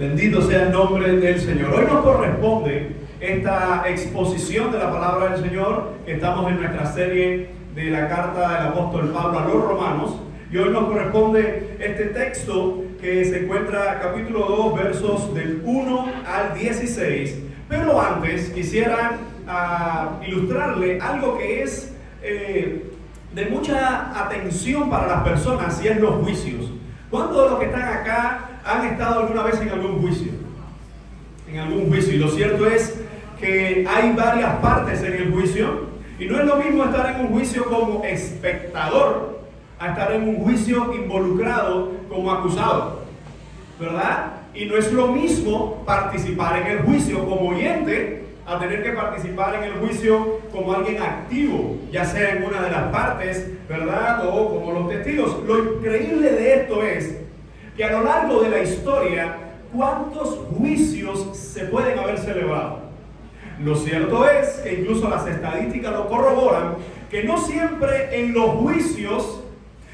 Bendito sea el nombre del Señor. Hoy nos corresponde esta exposición de la palabra del Señor. Estamos en nuestra serie de la carta del apóstol Pablo a los Romanos. Y hoy nos corresponde este texto que se encuentra capítulo 2, versos del 1 al 16. Pero antes quisiera ilustrarle algo que es de mucha atención para las personas, y es los juicios. ¿Cuántos de los que están acá han estado alguna vez en algún juicio? En algún juicio. Y lo cierto es que hay varias partes en el juicio, y no es lo mismo estar en un juicio como espectador a estar en un juicio involucrado como acusado, ¿verdad? Y no es lo mismo participar en el juicio como oyente a tener que participar en el juicio como alguien activo, ya sea en una de las partes, ¿verdad? O como los testigos. Lo increíble de esto es que a lo largo de la historia, ¿cuántos juicios se pueden haber celebrado? Lo cierto es que incluso las estadísticas lo corroboran, que no siempre en los juicios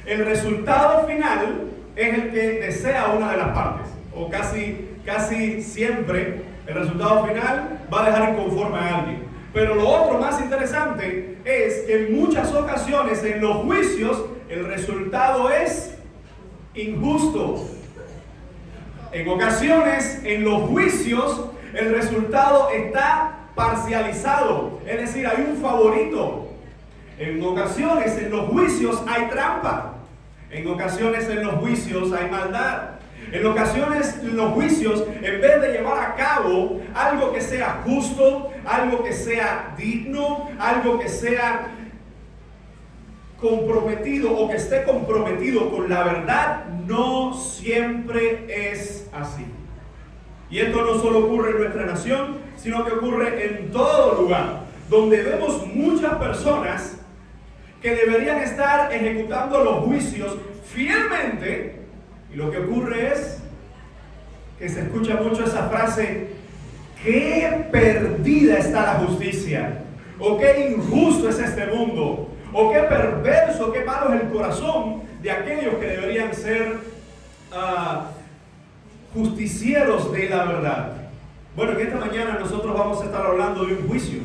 el resultado final es el que desea una de las partes, o casi siempre el resultado final va a dejar inconforme a alguien. Pero lo otro más interesante es que en muchas ocasiones en los juicios el resultado es injusto. En ocasiones en los juicios el resultado está parcializado, es decir, hay un favorito. En ocasiones en los juicios hay trampa. En ocasiones en los juicios hay maldad. En ocasiones en los juicios, en vez de llevar a cabo algo que sea justo, algo que sea digno, algo que sea comprometido o que esté comprometido con la verdad, no siempre es así. Y esto no solo ocurre en nuestra nación, sino que ocurre en todo lugar, donde vemos muchas personas que deberían estar ejecutando los juicios fielmente, y lo que ocurre es que se escucha mucho esa frase: qué perdida está la justicia, o qué injusto es este mundo, o qué perverso, qué malo es el corazón de aquellos que deberían ser justicieros de la verdad. Bueno, en esta mañana nosotros vamos a estar hablando de un juicio,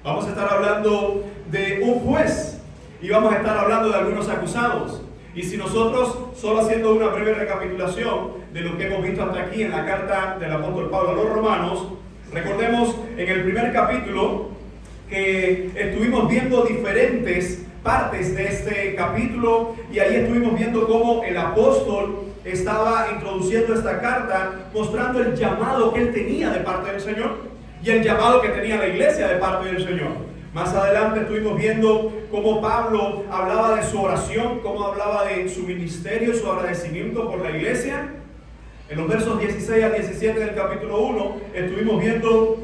vamos a estar hablando de un juez, y vamos a estar hablando de algunos acusados. Y si nosotros, solo haciendo una breve recapitulación de lo que hemos visto hasta aquí en la carta del apóstol Pablo a los Romanos, recordemos en el primer capítulo que estuvimos viendo diferentes partes de este capítulo, y ahí estuvimos viendo cómo el apóstol estaba introduciendo esta carta, mostrando el llamado que él tenía de parte del Señor y el llamado que tenía la iglesia de parte del Señor. Más adelante estuvimos viendo cómo Pablo hablaba de su oración, cómo hablaba de su ministerio y su agradecimiento por la iglesia. En los versos 16 a 17 del capítulo 1 estuvimos viendo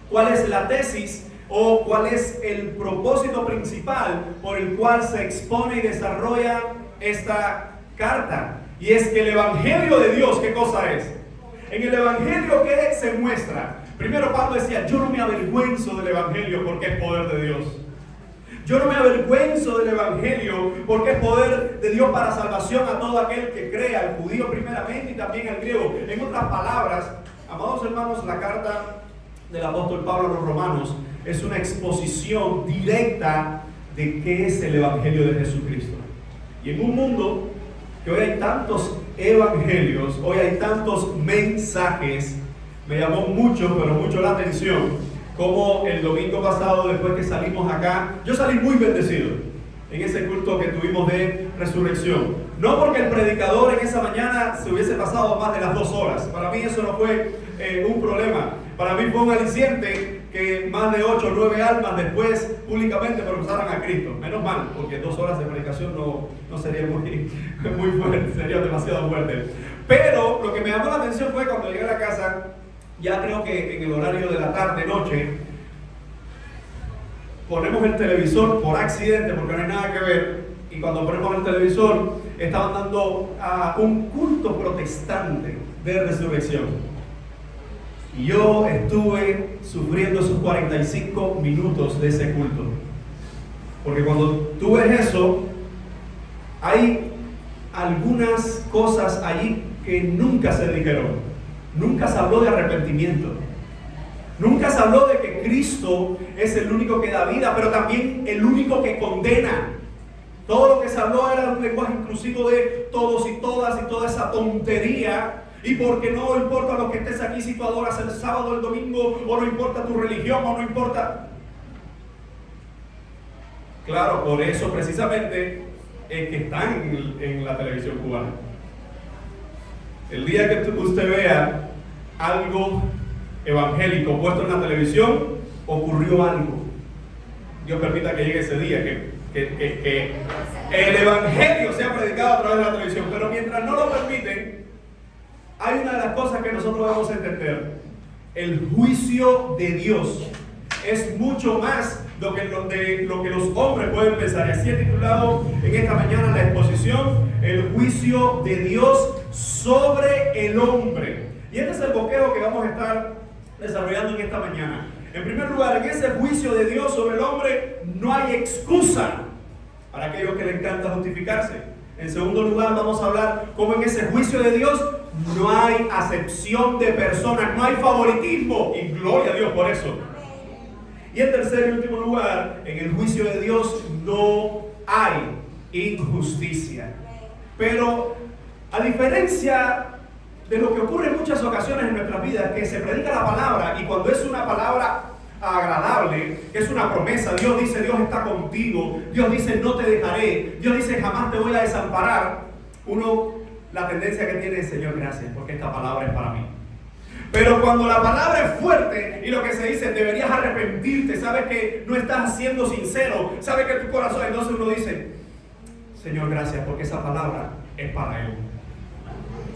cuál es la tesis o cuál es el propósito principal por el cual se expone y desarrolla esta carta. Y es que el Evangelio de Dios, ¿qué cosa es? En el Evangelio, ¿qué se muestra? Primero Pablo decía: yo no me avergüenzo del Evangelio porque es poder de Dios. Yo no me avergüenzo del Evangelio porque es poder de Dios para salvación a todo aquel que crea, al judío primeramente y también al griego. En otras palabras, amados hermanos, la carta del apóstol Pablo a los Romanos es una exposición directa de qué es el Evangelio de Jesucristo. Y en un mundo que hoy hay tantos evangelios, hoy hay tantos mensajes, me llamó mucho, pero mucho la atención, como el domingo pasado, después que salimos acá, yo salí muy bendecido en ese culto que tuvimos de resurrección. No porque el predicador en esa mañana se hubiese pasado más de las 2 horas, para mí eso no fue un problema. Para mí fue un aliciente que más de 8 o 9 almas después públicamente profesaran a Cristo. Menos mal, porque 2 horas de predicación no sería muy fuerte, sería demasiado fuerte. Pero lo que me llamó la atención fue cuando llegué a la casa, ya creo que en el horario de la tarde-noche, ponemos el televisor por accidente, porque no hay nada que ver, y cuando ponemos el televisor, estaban dando un culto protestante de resurrección. Y yo estuve sufriendo esos 45 minutos de ese culto. Porque cuando tú ves eso, hay algunas cosas allí que nunca se dijeron. Nunca se habló de arrepentimiento. Nunca se habló de que Cristo es el único que da vida, pero también el único que condena. Todo lo que se habló era un lenguaje inclusivo de todos y todas y toda esa tontería. Y porque no importa lo que estés aquí, si tú adoras el sábado, el domingo, o no importa tu religión, o no importa. Claro, por eso precisamente es que están en la televisión cubana. El día que usted vea algo evangélico puesto en la televisión, ocurrió algo. Dios permita que llegue ese día, que el evangelio sea predicado a través de la televisión. Pero mientras no lo permiten, hay una de las cosas que nosotros debemos entender. El juicio de Dios es mucho más lo que los hombres pueden pensar. Y así he titulado en esta mañana la exposición: el juicio de Dios sobre el hombre. Y este es el bosquejo que vamos a estar desarrollando en esta mañana. En primer lugar, en ese juicio de Dios sobre el hombre no hay excusa para aquellos que le encanta justificarse. En segundo lugar, vamos a hablar cómo en ese juicio de Dios no hay acepción de personas, no hay favoritismo, y gloria a Dios por eso. Y en tercer y último lugar, en el juicio de Dios no hay injusticia. Pero a diferencia de lo que ocurre en muchas ocasiones en nuestras vidas, que se predica la palabra, y cuando es una palabra agradable, es una promesa, Dios dice: Dios está contigo, Dios dice: no te dejaré, Dios dice: jamás te voy a desamparar. La tendencia que tiene es: Señor, gracias, porque esta palabra es para mí. Pero cuando la palabra es fuerte y lo que se dice: deberías arrepentirte, sabes que no estás siendo sincero, sabes que tu corazón, entonces uno dice: Señor, gracias, porque esa palabra es para Él.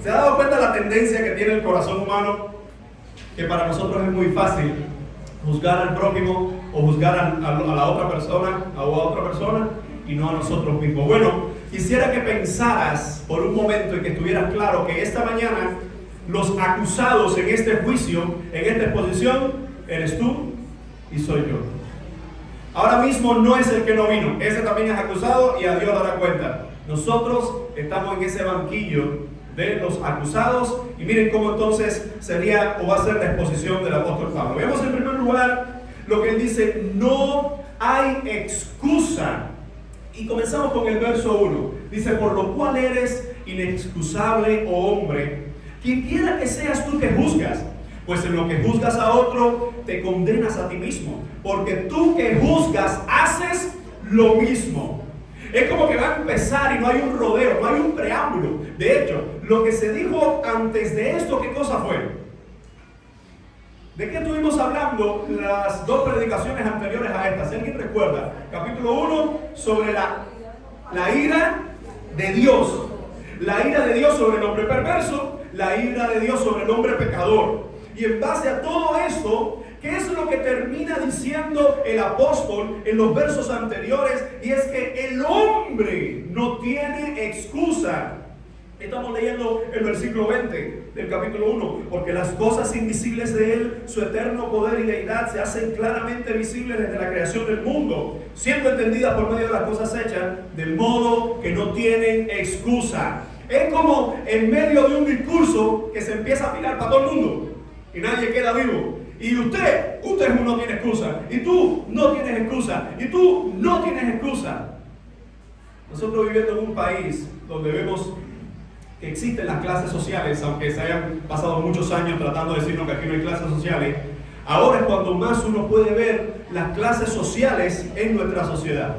¿Se ha dado cuenta la tendencia que tiene el corazón humano? Que para nosotros es muy fácil juzgar al prójimo o juzgar a la otra persona, o a otra persona, y no a nosotros mismos. Bueno, quisiera que pensaras por un momento y que estuvieras claro que esta mañana los acusados en este juicio, en esta exposición, eres tú y soy yo. Ahora mismo no es el que no vino, ese también es acusado y a Dios dará cuenta. Nosotros estamos en ese banquillo de los acusados, y miren cómo entonces sería o va a ser la exposición del apóstol Pablo. Veamos en primer lugar lo que él dice: no hay excusa. Y comenzamos con el verso 1. Dice: por lo cual eres inexcusable, oh hombre, quien quiera que seas tú que juzgas, pues en lo que juzgas a otro te condenas a ti mismo, porque tú que juzgas haces lo mismo. Es como que va a empezar y no hay un rodeo, no hay un preámbulo. De hecho, lo que se dijo antes de esto, ¿qué cosa fue? ¿De qué estuvimos hablando las dos predicaciones anteriores a esta? Si alguien recuerda, capítulo 1, sobre la ira de Dios. La ira de Dios sobre el hombre perverso, la ira de Dios sobre el hombre pecador. Y en base a todo esto, ¿qué es lo que termina diciendo el apóstol en los versos anteriores? Y es que el hombre no tiene excusa. Estamos leyendo el versículo 20 del capítulo 1. Porque las cosas invisibles de Él, su eterno poder y deidad, se hacen claramente visibles desde la creación del mundo, siendo entendidas por medio de las cosas hechas, del modo que no tienen excusa. Es como en medio de un discurso que se empieza a mirar para todo el mundo y nadie queda vivo. Y usted no tiene excusa, y tú no tienes excusa, y tú no tienes excusa. Nosotros viviendo en un país donde vemos que existen las clases sociales, aunque se hayan pasado muchos años tratando de decirnos que aquí no hay clases sociales, ahora es cuando más uno puede ver las clases sociales en nuestra sociedad.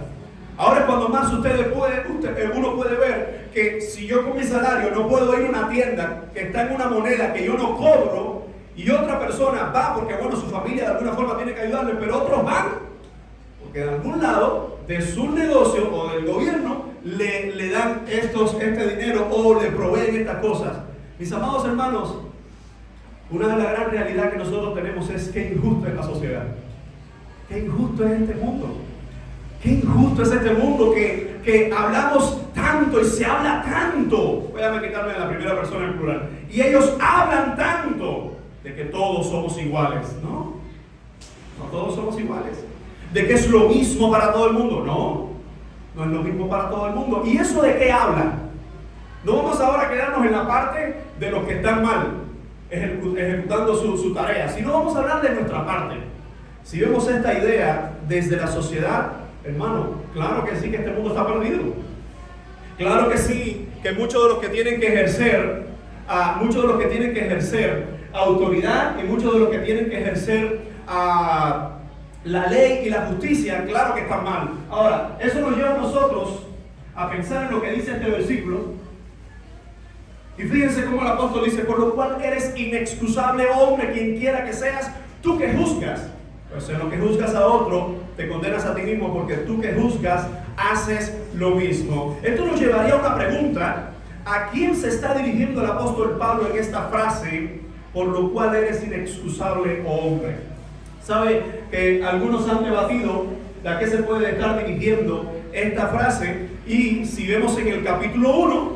Ahora es cuando más uno puede ver que si yo con mi salario no puedo ir a una tienda que está en una moneda que yo no cobro, y otra persona va porque bueno, su familia de alguna forma tiene que ayudarle, pero otros van porque de algún lado de su negocio o del gobierno le dan este dinero o le proveen estas cosas. Mis amados hermanos, una de las grandes realidades que nosotros tenemos es que injusto es la sociedad. Qué injusto es este mundo. Qué injusto es este mundo que hablamos tanto y se habla tanto. Voy a quitarme de la primera persona en plural. Y ellos hablan tanto de que todos somos iguales. No todos somos iguales. De que es lo mismo para todo el mundo. No es lo mismo para todo el mundo. ¿Y eso de qué habla? No vamos ahora a quedarnos en la parte de los que están mal. ejecutando su tarea, sino vamos a hablar de nuestra parte. Si vemos esta idea desde la sociedad, hermano, claro que sí que este mundo está perdido. Claro que sí que muchos de los que tienen que ejercer, autoridad y muchos de los que tienen que ejercer la ley y la justicia, claro que están mal. Ahora, eso nos lleva a nosotros a pensar en lo que dice este versículo. Y fíjense cómo el apóstol dice: por lo cual eres inexcusable, hombre, quien quiera que seas, tú que juzgas. Pues en lo que juzgas a otro, te condenas a ti mismo, porque tú que juzgas, haces lo mismo. Esto nos llevaría a una pregunta: ¿a quién se está dirigiendo el apóstol Pablo en esta frase, por lo cual eres inexcusable, hombre? ¿Sabe que algunos han debatido de a qué se puede estar dirigiendo esta frase? Y si vemos en el capítulo 1,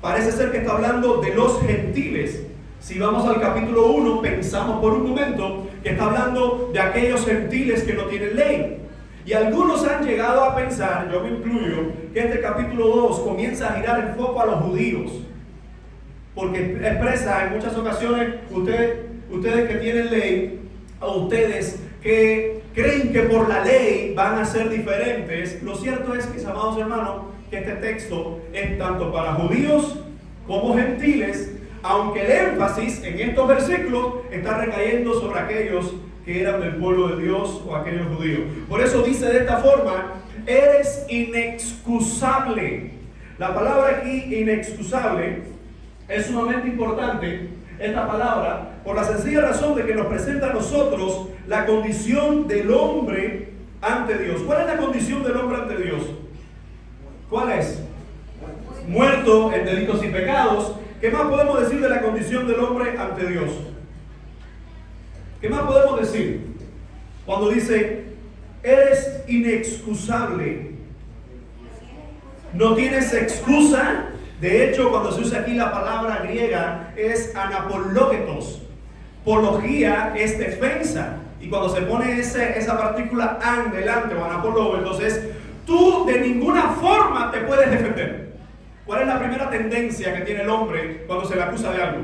parece ser que está hablando de los gentiles. Si vamos al capítulo 1, pensamos por un momento que está hablando de aquellos gentiles que no tienen ley. Y algunos han llegado a pensar, yo me incluyo, que este capítulo 2 comienza a girar el foco a los judíos. Porque expresa en muchas ocasiones, ustedes que tienen ley, a ustedes que creen que por la ley van a ser diferentes. Lo cierto es, mis amados hermanos, que este texto es tanto para judíos como gentiles, aunque el énfasis en estos versículos está recayendo sobre aquellos que eran del pueblo de Dios o aquellos judíos. Por eso dice de esta forma: eres inexcusable. La palabra aquí, inexcusable, es sumamente importante, esta palabra, por la sencilla razón de que nos presenta a nosotros la condición del hombre ante Dios. ¿Cuál es la condición del hombre ante Dios? ¿Cuál es? Muerto en delitos y pecados. ¿Qué más podemos decir de la condición del hombre ante Dios? ¿Qué más podemos decir? Cuando dice, eres inexcusable. No tienes excusa. De hecho, cuando se usa aquí la palabra griega, es anapológetos. Pología es defensa. Y cuando se pone esa partícula an delante, o anapológetos, es tú de ninguna forma te puedes defender. ¿Cuál es la primera tendencia que tiene el hombre cuando se le acusa de algo?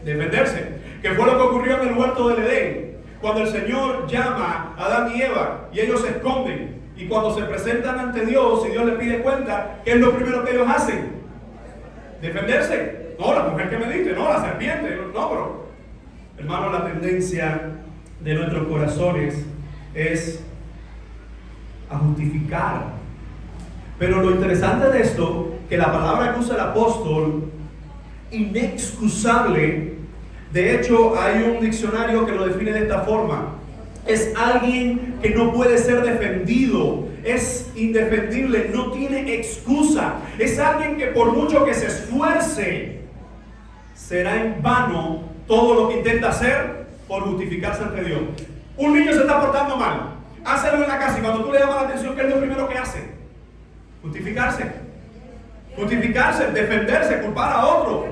Defenderse. ¿Qué fue lo que ocurrió en el huerto del Edén? Cuando el Señor llama a Adán y Eva y ellos se esconden. Y cuando se presentan ante Dios y Dios les pide cuenta, ¿qué es lo primero que ellos hacen? Defenderse. No, la mujer que me diste, no, la serpiente, no, pero hermano, la tendencia de nuestros corazones es a justificar. Pero lo interesante de esto, que la palabra que usa el apóstol, inexcusable, de hecho hay un diccionario que lo define de esta forma: es alguien que no puede ser defendido, es indefendible, no tiene excusa, es alguien que por mucho que se esfuerce, será en vano todo lo que intenta hacer por justificarse ante Dios. Un niño se está portando mal, hace algo en la casa y cuando tú le llamas la atención, ¿qué es lo primero que hace? Justificarse, defenderse, culpar a otro,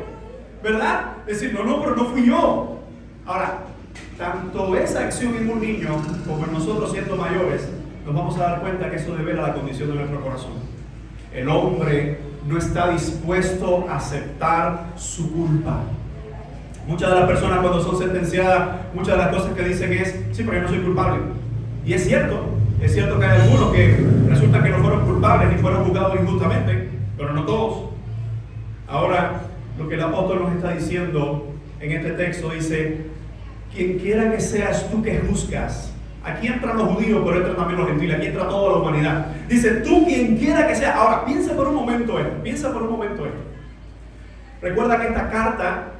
¿verdad? Decir, no, pero no fui yo. Ahora, tanto esa acción en un niño como en nosotros siendo mayores, nos vamos a dar cuenta que eso devela la condición de nuestro corazón. El hombre no está dispuesto a aceptar su culpa. Muchas de las personas, cuando son sentenciadas, muchas de las cosas que dicen es: sí, pero yo no soy culpable. Y es cierto que hay algunos que resulta que no fueron culpables ni fueron juzgados injustamente, pero no todos. Ahora, lo que el apóstol nos está diciendo en este texto dice: quien quiera que seas tú que juzgas. Aquí entran los judíos, pero entran también los gentiles, aquí entra toda la humanidad. Dice, tú quien quiera que sea. Ahora, piensa por un momento esto. Recuerda que esta carta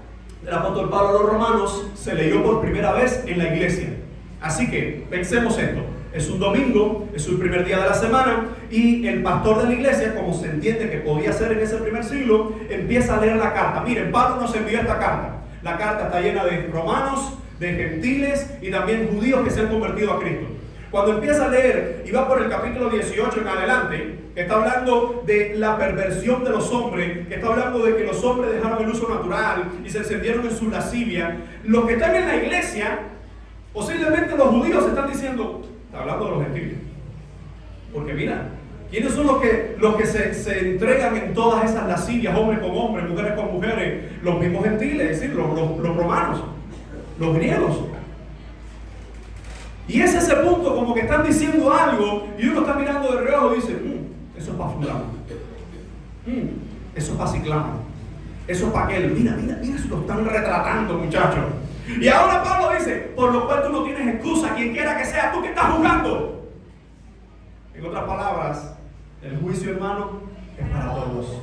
del apóstol Pablo a los romanos se leyó por primera vez en la iglesia. Así que, pensemos esto. Es un domingo, es el primer día de la semana, y el pastor de la iglesia, como se entiende que podía ser en ese primer siglo, empieza a leer la carta. Miren, Pablo nos envió esta carta. La carta está llena de romanos, de gentiles y también judíos que se han convertido a Cristo. Cuando empieza a leer y va por el capítulo 18 en adelante, que está hablando de la perversión de los hombres, que está hablando de que los hombres dejaron el uso natural y se encendieron en su lascivia, los que están en la iglesia, posiblemente los judíos están diciendo, está hablando de los gentiles. Porque mira, ¿Quiénes son los que se entregan en todas esas lascivias, hombres con hombres, mujeres con mujeres? Los mismos gentiles, es decir, los romanos, los griegos. Y es ese punto como que están diciendo algo y uno está mirando de reojo y dice, eso es para fulano, eso es para ciclano, eso es para aquel, mira, eso lo están retratando, muchachos. Y ahora Pablo dice, por lo cual tú no tienes excusa, quien quiera que sea tú que estás juzgando. En otras palabras, el juicio, hermano, es para todos.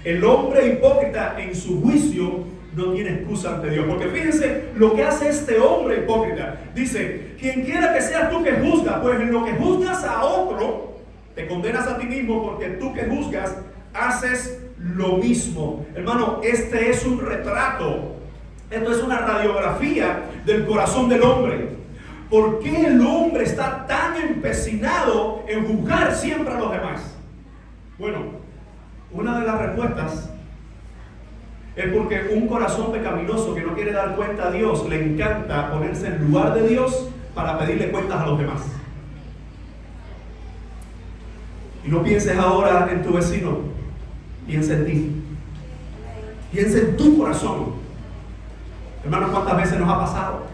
El hombre hipócrita en su juicio no tiene excusa ante Dios. Porque fíjense lo que hace este hombre hipócrita. Dice, quien quiera que seas tú que juzga, pues en lo que juzgas a otro, te condenas a ti mismo, porque tú que juzgas, haces lo mismo. Hermano, este es un retrato. Esto es una radiografía del corazón del hombre. ¿Por qué el hombre está tan empecinado en juzgar siempre a los demás? Bueno, una de las respuestas es porque un corazón pecaminoso que no quiere dar cuenta a Dios, le encanta ponerse en lugar de Dios para pedirle cuentas a los demás. Y no pienses ahora en tu vecino, piensa en ti. Piensa en tu corazón. Hermanos, ¿cuántas veces nos ha pasado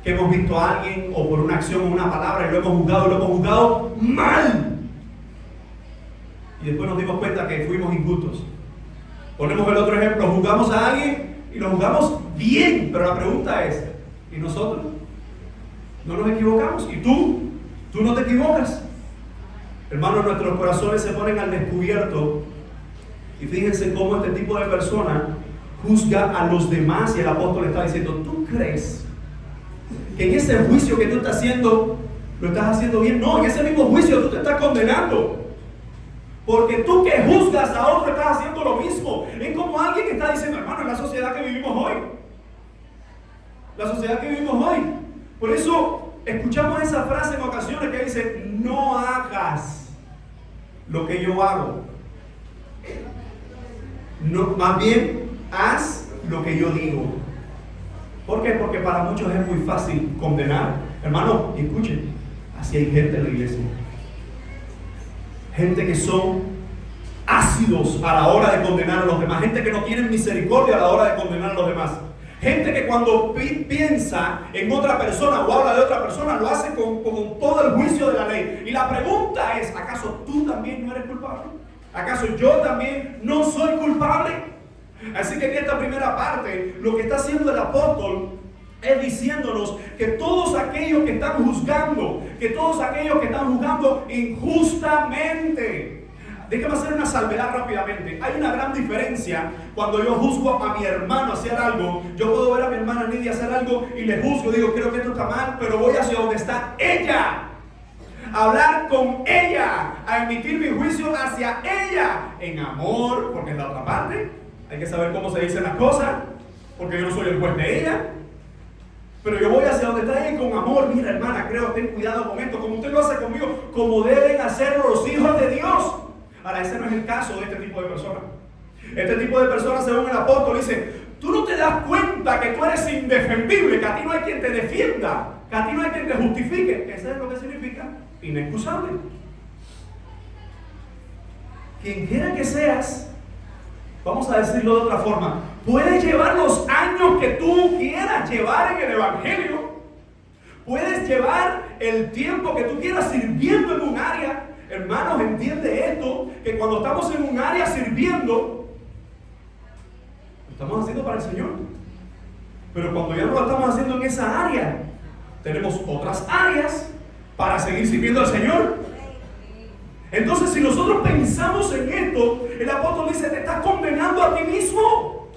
que hemos visto a alguien o por una acción o una palabra y lo hemos juzgado mal? Y después nos dimos cuenta que fuimos injustos. Ponemos el otro ejemplo, juzgamos a alguien y lo juzgamos bien, pero la pregunta es, ¿y nosotros? ¿No nos equivocamos? ¿Y tú? ¿Tú no te equivocas? Hermanos, nuestros corazones se ponen al descubierto y fíjense cómo este tipo de persona juzga a los demás, y el apóstol está diciendo, ¿tú crees que en ese juicio que tú estás haciendo, lo estás haciendo bien? No, en ese mismo juicio tú te estás condenando. Porque tú que juzgas a otro estás haciendo lo mismo. Es como alguien que está diciendo, hermano, en la sociedad que vivimos hoy. La sociedad que vivimos hoy. Por eso escuchamos esa frase en ocasiones que dice, no hagas lo que yo hago. No, más bien, haz lo que yo digo. ¿Por qué? Porque para muchos es muy fácil condenar. Hermano, escuchen, así hay gente en la iglesia. Gente que son ácidos a la hora de condenar a los demás. Gente que no tienen misericordia a la hora de condenar a los demás. Gente que cuando piensa en otra persona o habla de otra persona, lo hace con todo el juicio de la ley. Y la pregunta es, ¿acaso tú también no eres culpable? ¿Acaso yo también no soy culpable? Así que en esta primera parte, lo que está haciendo el apóstol es diciéndonos que todos aquellos que están juzgando, injustamente. Déjame hacer una salvedad rápidamente. Hay una gran diferencia cuando yo juzgo a mi hermano hacer algo. Yo puedo ver a mi hermana Nidia hacer algo y le juzgo, digo, creo que esto está mal, pero voy hacia donde está ella. A hablar con ella, a emitir mi juicio hacia ella, en amor, porque es la otra parte. Hay que saber cómo se dicen las cosas, porque yo no soy el juez de ella. Pero yo voy hacia donde está ella con amor. Mira, hermana, ten cuidado con esto, como usted lo hace conmigo, como deben hacerlo los hijos de Dios. Ahora, ese no es el caso de este tipo de personas. Este tipo de personas, según el apóstol, dice, tú no te das cuenta que tú eres indefendible, que a ti no hay quien te defienda, que a ti no hay quien te justifique. Eso es lo que significa inexcusable. Quien quiera que seas, vamos a decirlo de otra forma, puedes llevar los años que tú quieras llevar en el evangelio. Puedes llevar el tiempo que tú quieras sirviendo en un área. Hermanos, entiende esto, que cuando estamos en un área sirviendo, lo estamos haciendo para el Señor. Pero cuando ya no lo estamos haciendo en esa área, tenemos otras áreas para seguir sirviendo al Señor. Entonces, si nosotros pensamos en esto, el apóstol dice, te estás condenando a ti mismo.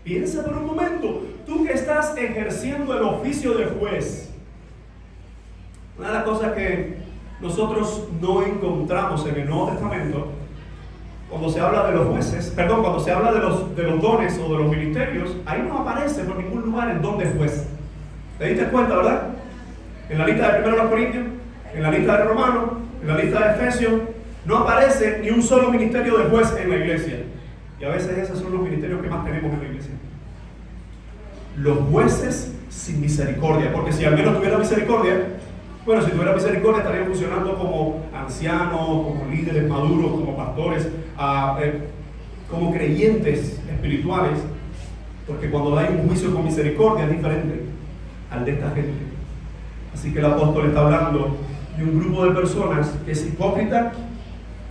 Piensa por un momento, tú que estás ejerciendo el oficio de juez. Una de las cosas que nosotros no encontramos en el Nuevo Testamento, cuando se habla de los jueces, cuando se habla de los dones o de los ministerios, ahí no aparece por ningún lugar el don de juez. ¿Te diste cuenta, verdad? En la lista de 1 Corintios, en la lista de Romanos, en la lista de Efesios, no aparece ni un solo ministerio de juez en la iglesia. Y a veces esos son los ministerios que más tenemos en la iglesia. Los jueces sin misericordia, porque si al menos tuviera misericordia, Bueno, si tuviera misericordia estarían funcionando como ancianos, como líderes maduros, como pastores, como creyentes espirituales, porque cuando hay un juicio con misericordia es diferente al de esta gente. Así que el apóstol está hablando de un grupo de personas que es hipócrita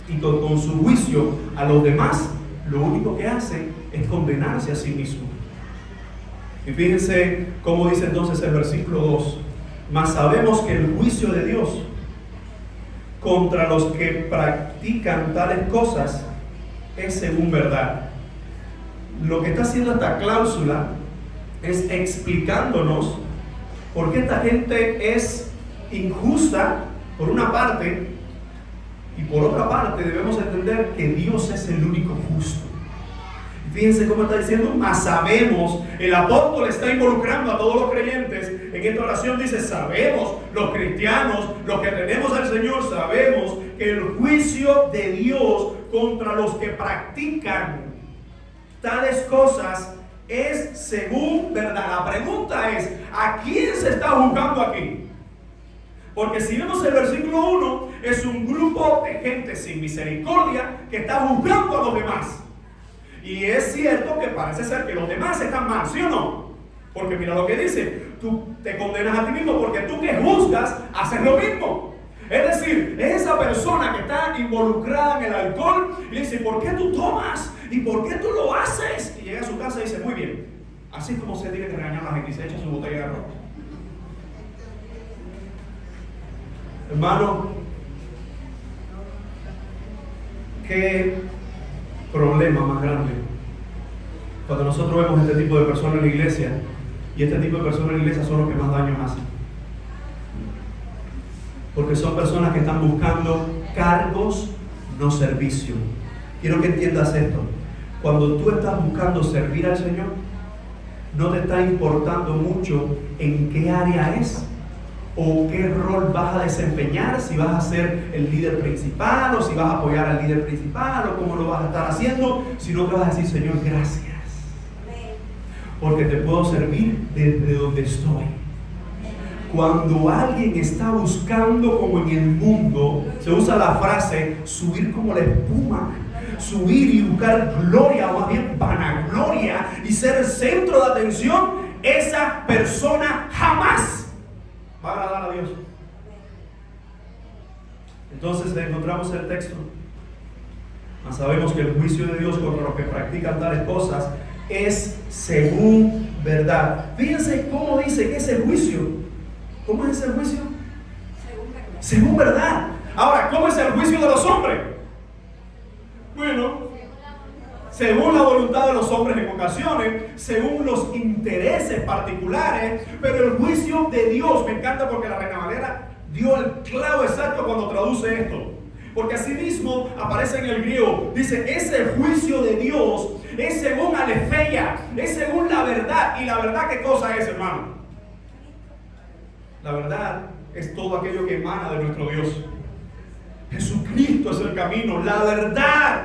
y con su juicio a los demás lo único que hace es condenarse a sí mismo. Y fíjense cómo dice entonces el versículo 2: mas sabemos que el juicio de Dios contra los que practican tales cosas es según verdad. Lo que está haciendo esta cláusula es explicándonos por qué esta gente es injusta por una parte, y por otra parte debemos entender que Dios es el único justo. Fíjense cómo está diciendo, mas sabemos. El apóstol está involucrando a todos los creyentes. En esta oración dice, sabemos, los cristianos, los que tenemos al Señor, sabemos que el juicio de Dios contra los que practican tales cosas es según verdad. La pregunta es, ¿a quién se está juzgando aquí? Porque si vemos el versículo 1, es un grupo de gente sin misericordia que está juzgando a los demás. Y es cierto que parece ser que los demás están mal, ¿sí o no? Porque mira lo que dice, tú te condenas a ti mismo porque tú que juzgas haces lo mismo. Es decir, es esa persona que está involucrada en el alcohol y le dice, ¿por qué tú tomas? ¿Y por qué tú lo haces? Y llega a su casa y dice, muy bien, así es como se tiene que regañar a la gente y se echa su botella de arroz. Hermano, qué problema más grande cuando nosotros vemos este tipo de personas en la iglesia, y este tipo de personas en la iglesia son los que más daño hacen, porque son personas que están buscando cargos, no servicio. Quiero que entiendas esto: cuando tú estás buscando servir al Señor, no te está importando mucho en qué área es o qué rol vas a desempeñar, si vas a ser el líder principal o si vas a apoyar al líder principal o cómo lo vas a estar haciendo, sino que vas a decir, Señor, gracias, porque te puedo servir desde donde estoy. Cuando alguien está buscando como en el mundo, se usa la frase subir como la espuma, subir y buscar gloria, o más bien vanagloria, y ser el centro de atención, esa persona jamás va a agradar a Dios. Entonces encontramos el texto. Mas sabemos que el juicio de Dios contra los que practican tales cosas es según verdad. Fíjense cómo dice que ese juicio, ¿cómo es ese juicio? Según verdad. Ahora, ¿cómo es el juicio de los hombres? Bueno, según la voluntad de los hombres en ocasiones, según los intereses particulares, pero el juicio de Dios, me encanta porque la Reina Valera dio el clavo exacto cuando traduce esto, porque así mismo aparece en el griego, dice, ese juicio de Dios es según aletheia, es según la verdad. ¿Y la verdad qué cosa es, hermano? La verdad es todo aquello que emana de nuestro Dios. Jesucristo es el camino, la verdad.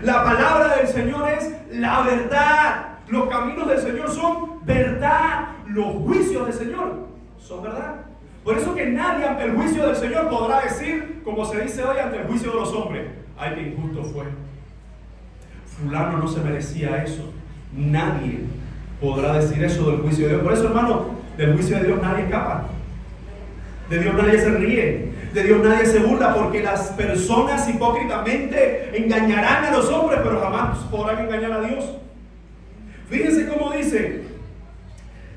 La palabra del Señor es la verdad. Los caminos del Señor son verdad. Los juicios del Señor son verdad. Por eso que nadie ante el juicio del Señor podrá decir, como se dice hoy ante el juicio de los hombres, ay, qué injusto fue. Fulano no se merecía eso. Nadie podrá decir eso del juicio de Dios. Por eso, hermano, del juicio de Dios nadie escapa. De Dios nadie se ríe. De Dios nadie se burla, porque las personas hipócritamente engañarán a los hombres, pero jamás podrán engañar a Dios. Fíjense cómo dice,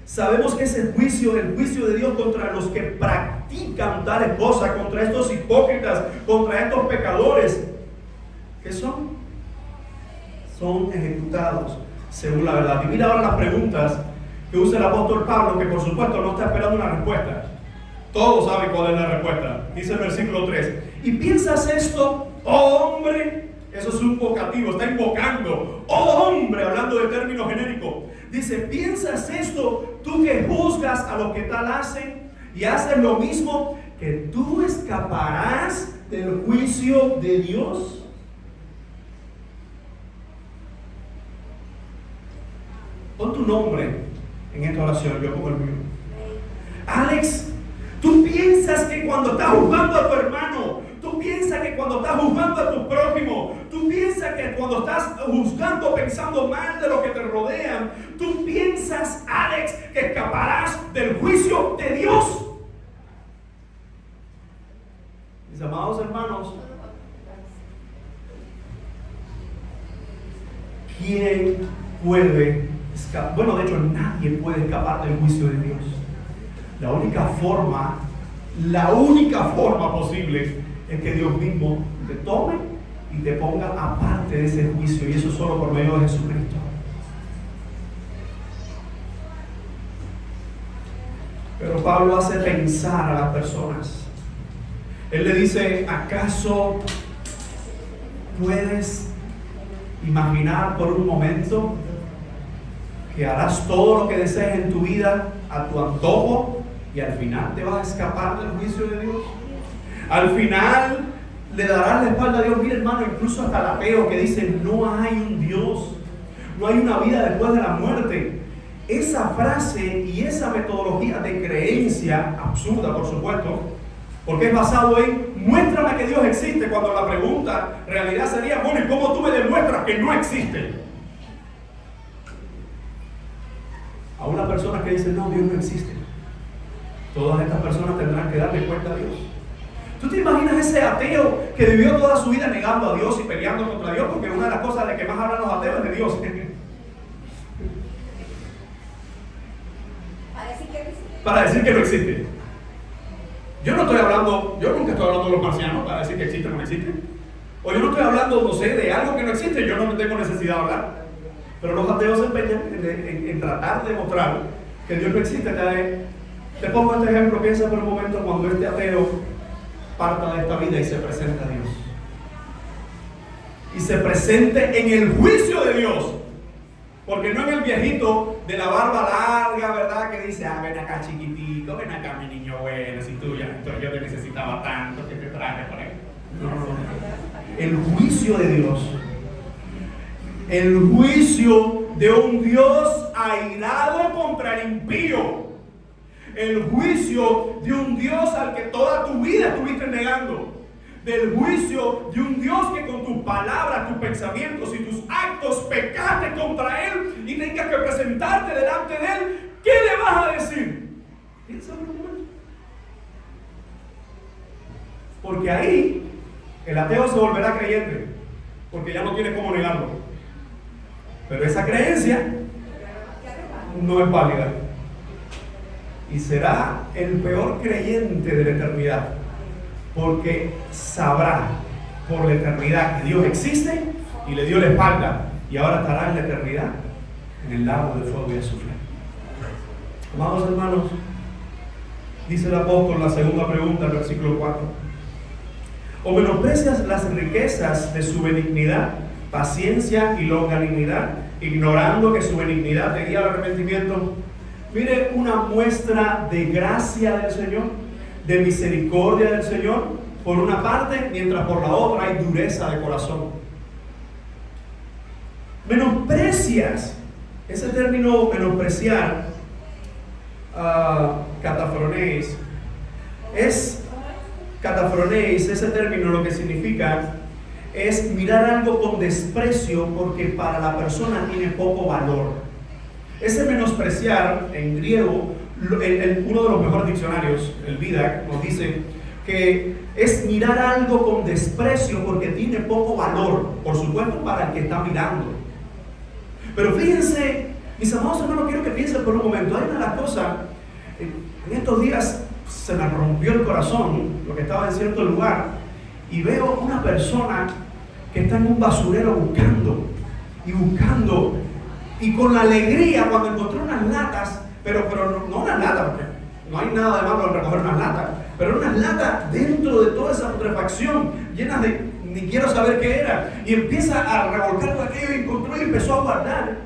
sabemos que es el juicio de Dios contra los que practican tales cosas, contra estos hipócritas, contra estos pecadores. ¿Qué son? Son ejecutados según la verdad. Y mira ahora las preguntas que usa el apóstol Pablo, que por supuesto no está esperando una respuesta. Todos saben cuál es la respuesta. Dice el versículo 3. ¿Y piensas esto, oh hombre? Eso es un vocativo, está invocando. Oh hombre, hablando de términos genéricos. Dice, ¿piensas esto, tú que juzgas a los que tal hacen y haces lo mismo, que tú escaparás del juicio de Dios? Pon tu nombre en esta oración, yo pongo el mío. Alex, ¿tú piensas piensas que cuando estás juzgando a tu hermano, tú piensas que cuando estás juzgando a tu prójimo, tú piensas que cuando estás juzgando, pensando mal de los que te rodean, tú piensas, Alex, que escaparás del juicio de Dios. Mis amados hermanos, ¿quién puede escapar? Bueno, de hecho, nadie puede escapar del juicio de Dios. La única forma posible es que Dios mismo te tome y te ponga aparte de ese juicio, y eso solo por medio de Jesucristo. Pero Pablo hace pensar a las personas. Él le dice, ¿acaso puedes imaginar por un momento que harás todo lo que desees en tu vida a tu antojo y al final te vas a escapar del juicio de Dios? Al final le darás la espalda a Dios. Mira, hermano, incluso hasta el ateo que dice no hay un Dios, no hay una vida después de la muerte. Esa frase y esa metodología de creencia, absurda por supuesto, porque es basado en muéstrame que Dios existe, cuando la pregunta en realidad sería, bueno, ¿y cómo tú me demuestras que no existe? A una persona que dice, no, Dios no existe, todas estas personas tendrán que darle cuenta a Dios. ¿Tú te imaginas ese ateo que vivió toda su vida negando a Dios y peleando contra Dios? Porque una de las cosas de que más hablan los ateos es de Dios. Para decir que no existe. Yo nunca estoy hablando de los marcianos para decir que existe o no existe. O yo no estoy hablando, no sé, de algo que no existe, yo no tengo necesidad de hablar. Pero los ateos se empeñan en tratar de mostrar que Dios no existe. Te pongo este ejemplo, piensa por un momento cuando este ateo parta de esta vida y se presenta a Dios. Y se presente en el juicio de Dios. Porque no en el viejito de la barba larga, ¿verdad? Que dice, ven acá chiquitico, ven acá mi niño bueno, si tú ya, yo te necesitaba tanto que te traje por ahí. No. El juicio de Dios. El juicio de un Dios airado contra el impío. El juicio de un Dios al que toda tu vida estuviste negando. Del juicio de un Dios que con tus palabras, tus pensamientos y tus actos pecaste contra Él y tengas que presentarte delante de Él. ¿Qué le vas a decir? Piensa por un momento. Porque ahí el ateo se volverá creyente, porque ya no tiene cómo negarlo. Pero esa creencia no es válida. Y será el peor creyente de la eternidad. Porque sabrá por la eternidad que Dios existe y le dio la espalda. Y ahora estará en la eternidad en el lago de fuego y azufre. Amados hermanos, dice el apóstol la segunda pregunta, versículo 4. ¿O menosprecias las riquezas de su benignidad, paciencia y longanimidad, ignorando que su benignidad te guía al arrepentimiento? Mire una muestra de gracia del Señor, de misericordia del Señor, por una parte, mientras por la otra hay dureza de corazón. Menosprecias, ese término menospreciar, catafroneis, ese término lo que significa es mirar algo con desprecio porque para la persona tiene poco valor. Ese menospreciar en griego, uno de los mejores diccionarios, el Vidac, nos dice que es mirar algo con desprecio porque tiene poco valor, por supuesto para el que está mirando. Pero fíjense, mis amados hermanos, quiero que piensen por un momento. Hay una de las cosas, en estos días se me rompió el corazón, lo que estaba en cierto lugar, y veo una persona que está en un basurero buscando, y con la alegría cuando encontré unas latas, pero no unas latas, porque no hay nada de malo en recoger unas latas, pero unas latas dentro de toda esa putrefacción, llenas de, ni quiero saber qué era, y empieza a revolcar todo aquello y encontró y empezó a guardar.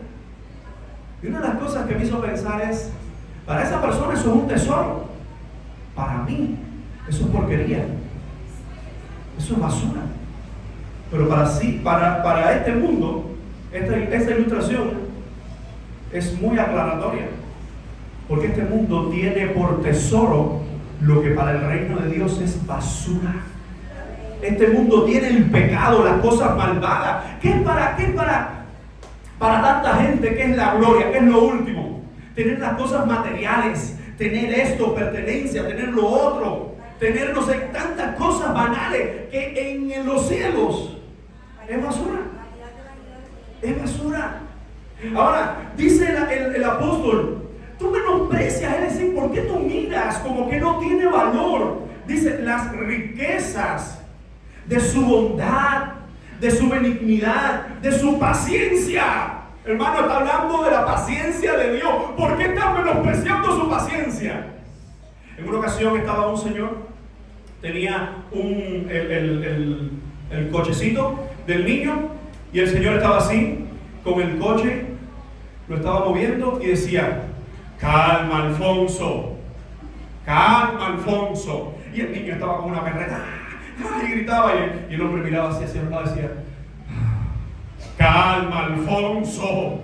Y una de las cosas que me hizo pensar es, para esa persona eso es un tesoro, para mí eso es porquería, eso es basura. Pero para este mundo, esta ilustración es muy aclaratoria, porque este mundo tiene por tesoro lo que para el reino de Dios es basura. Este mundo tiene el pecado, las cosas malvadas. ¿Qué es para tanta gente? ¿Qué es la gloria? ¿Qué es lo último? Tener las cosas materiales, tener esto, pertenencia, tener lo otro, tener no sé, tantas cosas banales que en los cielos es basura. Es basura. Ahora, dice el apóstol, tú menosprecias, es decir, ¿por qué tú miras como que no tiene valor? Dice, las riquezas de su bondad, de su benignidad, de su paciencia. Hermano, está hablando de la paciencia de Dios. ¿Por qué están menospreciando su paciencia? En una ocasión estaba un señor, tenía el cochecito del niño, y el señor estaba así, con el coche, lo estaba moviendo y decía, calma, Alfonso, calma, Alfonso. Y el niño estaba con una berreta y gritaba, y el hombre miraba así hacia el lado y decía, calma, Alfonso,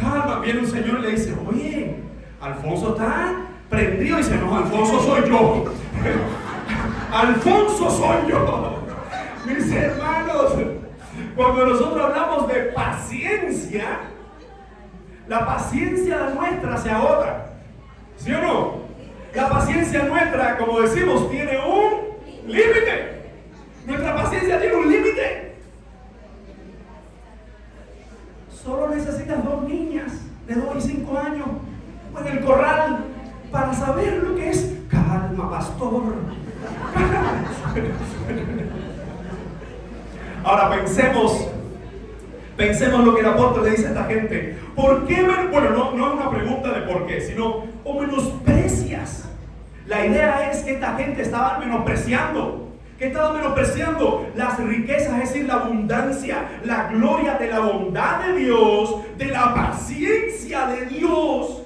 calma. Viene un señor y le dice, oye, Alfonso está prendido. Y dice, no, Alfonso soy yo. Alfonso soy yo. Mis hermanos, cuando nosotros hablamos de paciencia, la paciencia nuestra se agota, ¿sí o no? La paciencia nuestra, como decimos, tiene un límite. Nuestra paciencia tiene un límite. Solo necesitas 2 niñas de 2 y 5 años en el corral para saber lo que es calma, pastor. Ahora pensemos lo que el apóstol le dice a esta gente. ¿Por qué? Bueno, no es una pregunta de por qué, sino o menosprecias. La idea es que esta gente estaba menospreciando. ¿Qué estaba menospreciando? Las riquezas, es decir, la abundancia, la gloria de la bondad de Dios, de la paciencia de Dios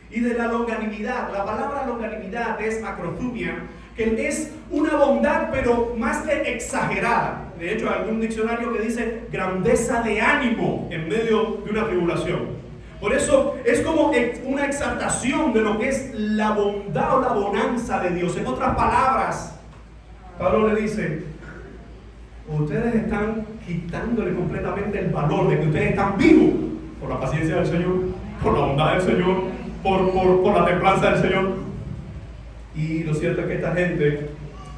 y de la longanimidad. La palabra longanimidad es macrothumia, que es una bondad, pero más que exagerada. De hecho, hay algún diccionario que dice grandeza de ánimo en medio de una tribulación. Por eso es como una exaltación de lo que es la bondad o la bonanza de Dios. En otras palabras, Pablo le dice, ustedes están quitándole completamente el valor de que ustedes están vivos por la paciencia del Señor, por la bondad del Señor, por la templanza del Señor. Y lo cierto es que esta gente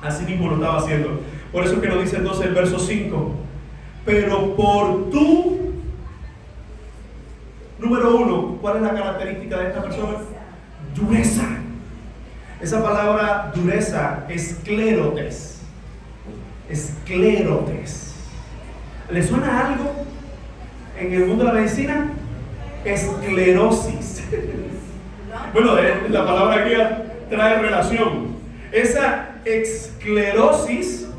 así mismo lo estaba haciendo. Por eso es que nos dice entonces el verso 5, pero por tu, número 1, ¿cuál es la característica de esta persona? Dureza. Esa palabra dureza, esclerotes. Esclerotes. ¿Le suena algo en el mundo de la medicina? Esclerosis. Bueno, la palabra griega trae relación. Esa esclerosis,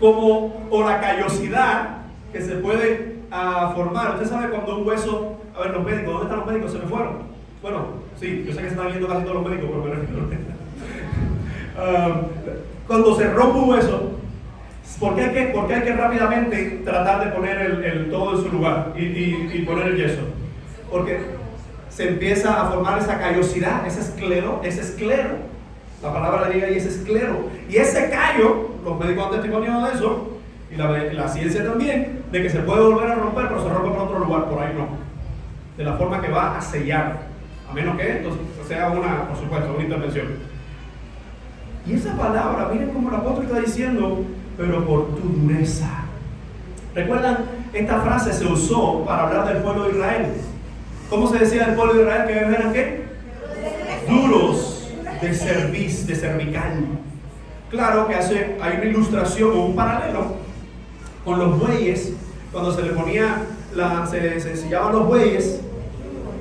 como o la callosidad que se puede formar. Usted sabe cuando un hueso, a ver, los médicos, ¿dónde están los médicos? Se me fueron. Bueno, sí, yo sé que se están yendo casi todos los médicos, pero me refiero. Cuando se rompe un hueso, ¿por qué hay que rápidamente tratar de poner el todo en su lugar y poner el yeso? Porque se empieza a formar esa callosidad, ese esclero. La palabra griega ahí es esclero. Y ese callo, los médicos han testimoniado de eso, y la ciencia también, de que se puede volver a romper, pero se rompe por otro lugar, por ahí no. De la forma que va a sellar, a menos que esto sea por supuesto, una intervención. Y esa palabra, miren cómo el apóstol está diciendo, pero por tu dureza. ¿Recuerdan? Esta frase se usó para hablar del pueblo de Israel. ¿Cómo se decía del pueblo de Israel? Que eran ¿qué? Duros de cervical. Claro que hay una ilustración o un paralelo con los bueyes, cuando se le ponía se sellaban los bueyes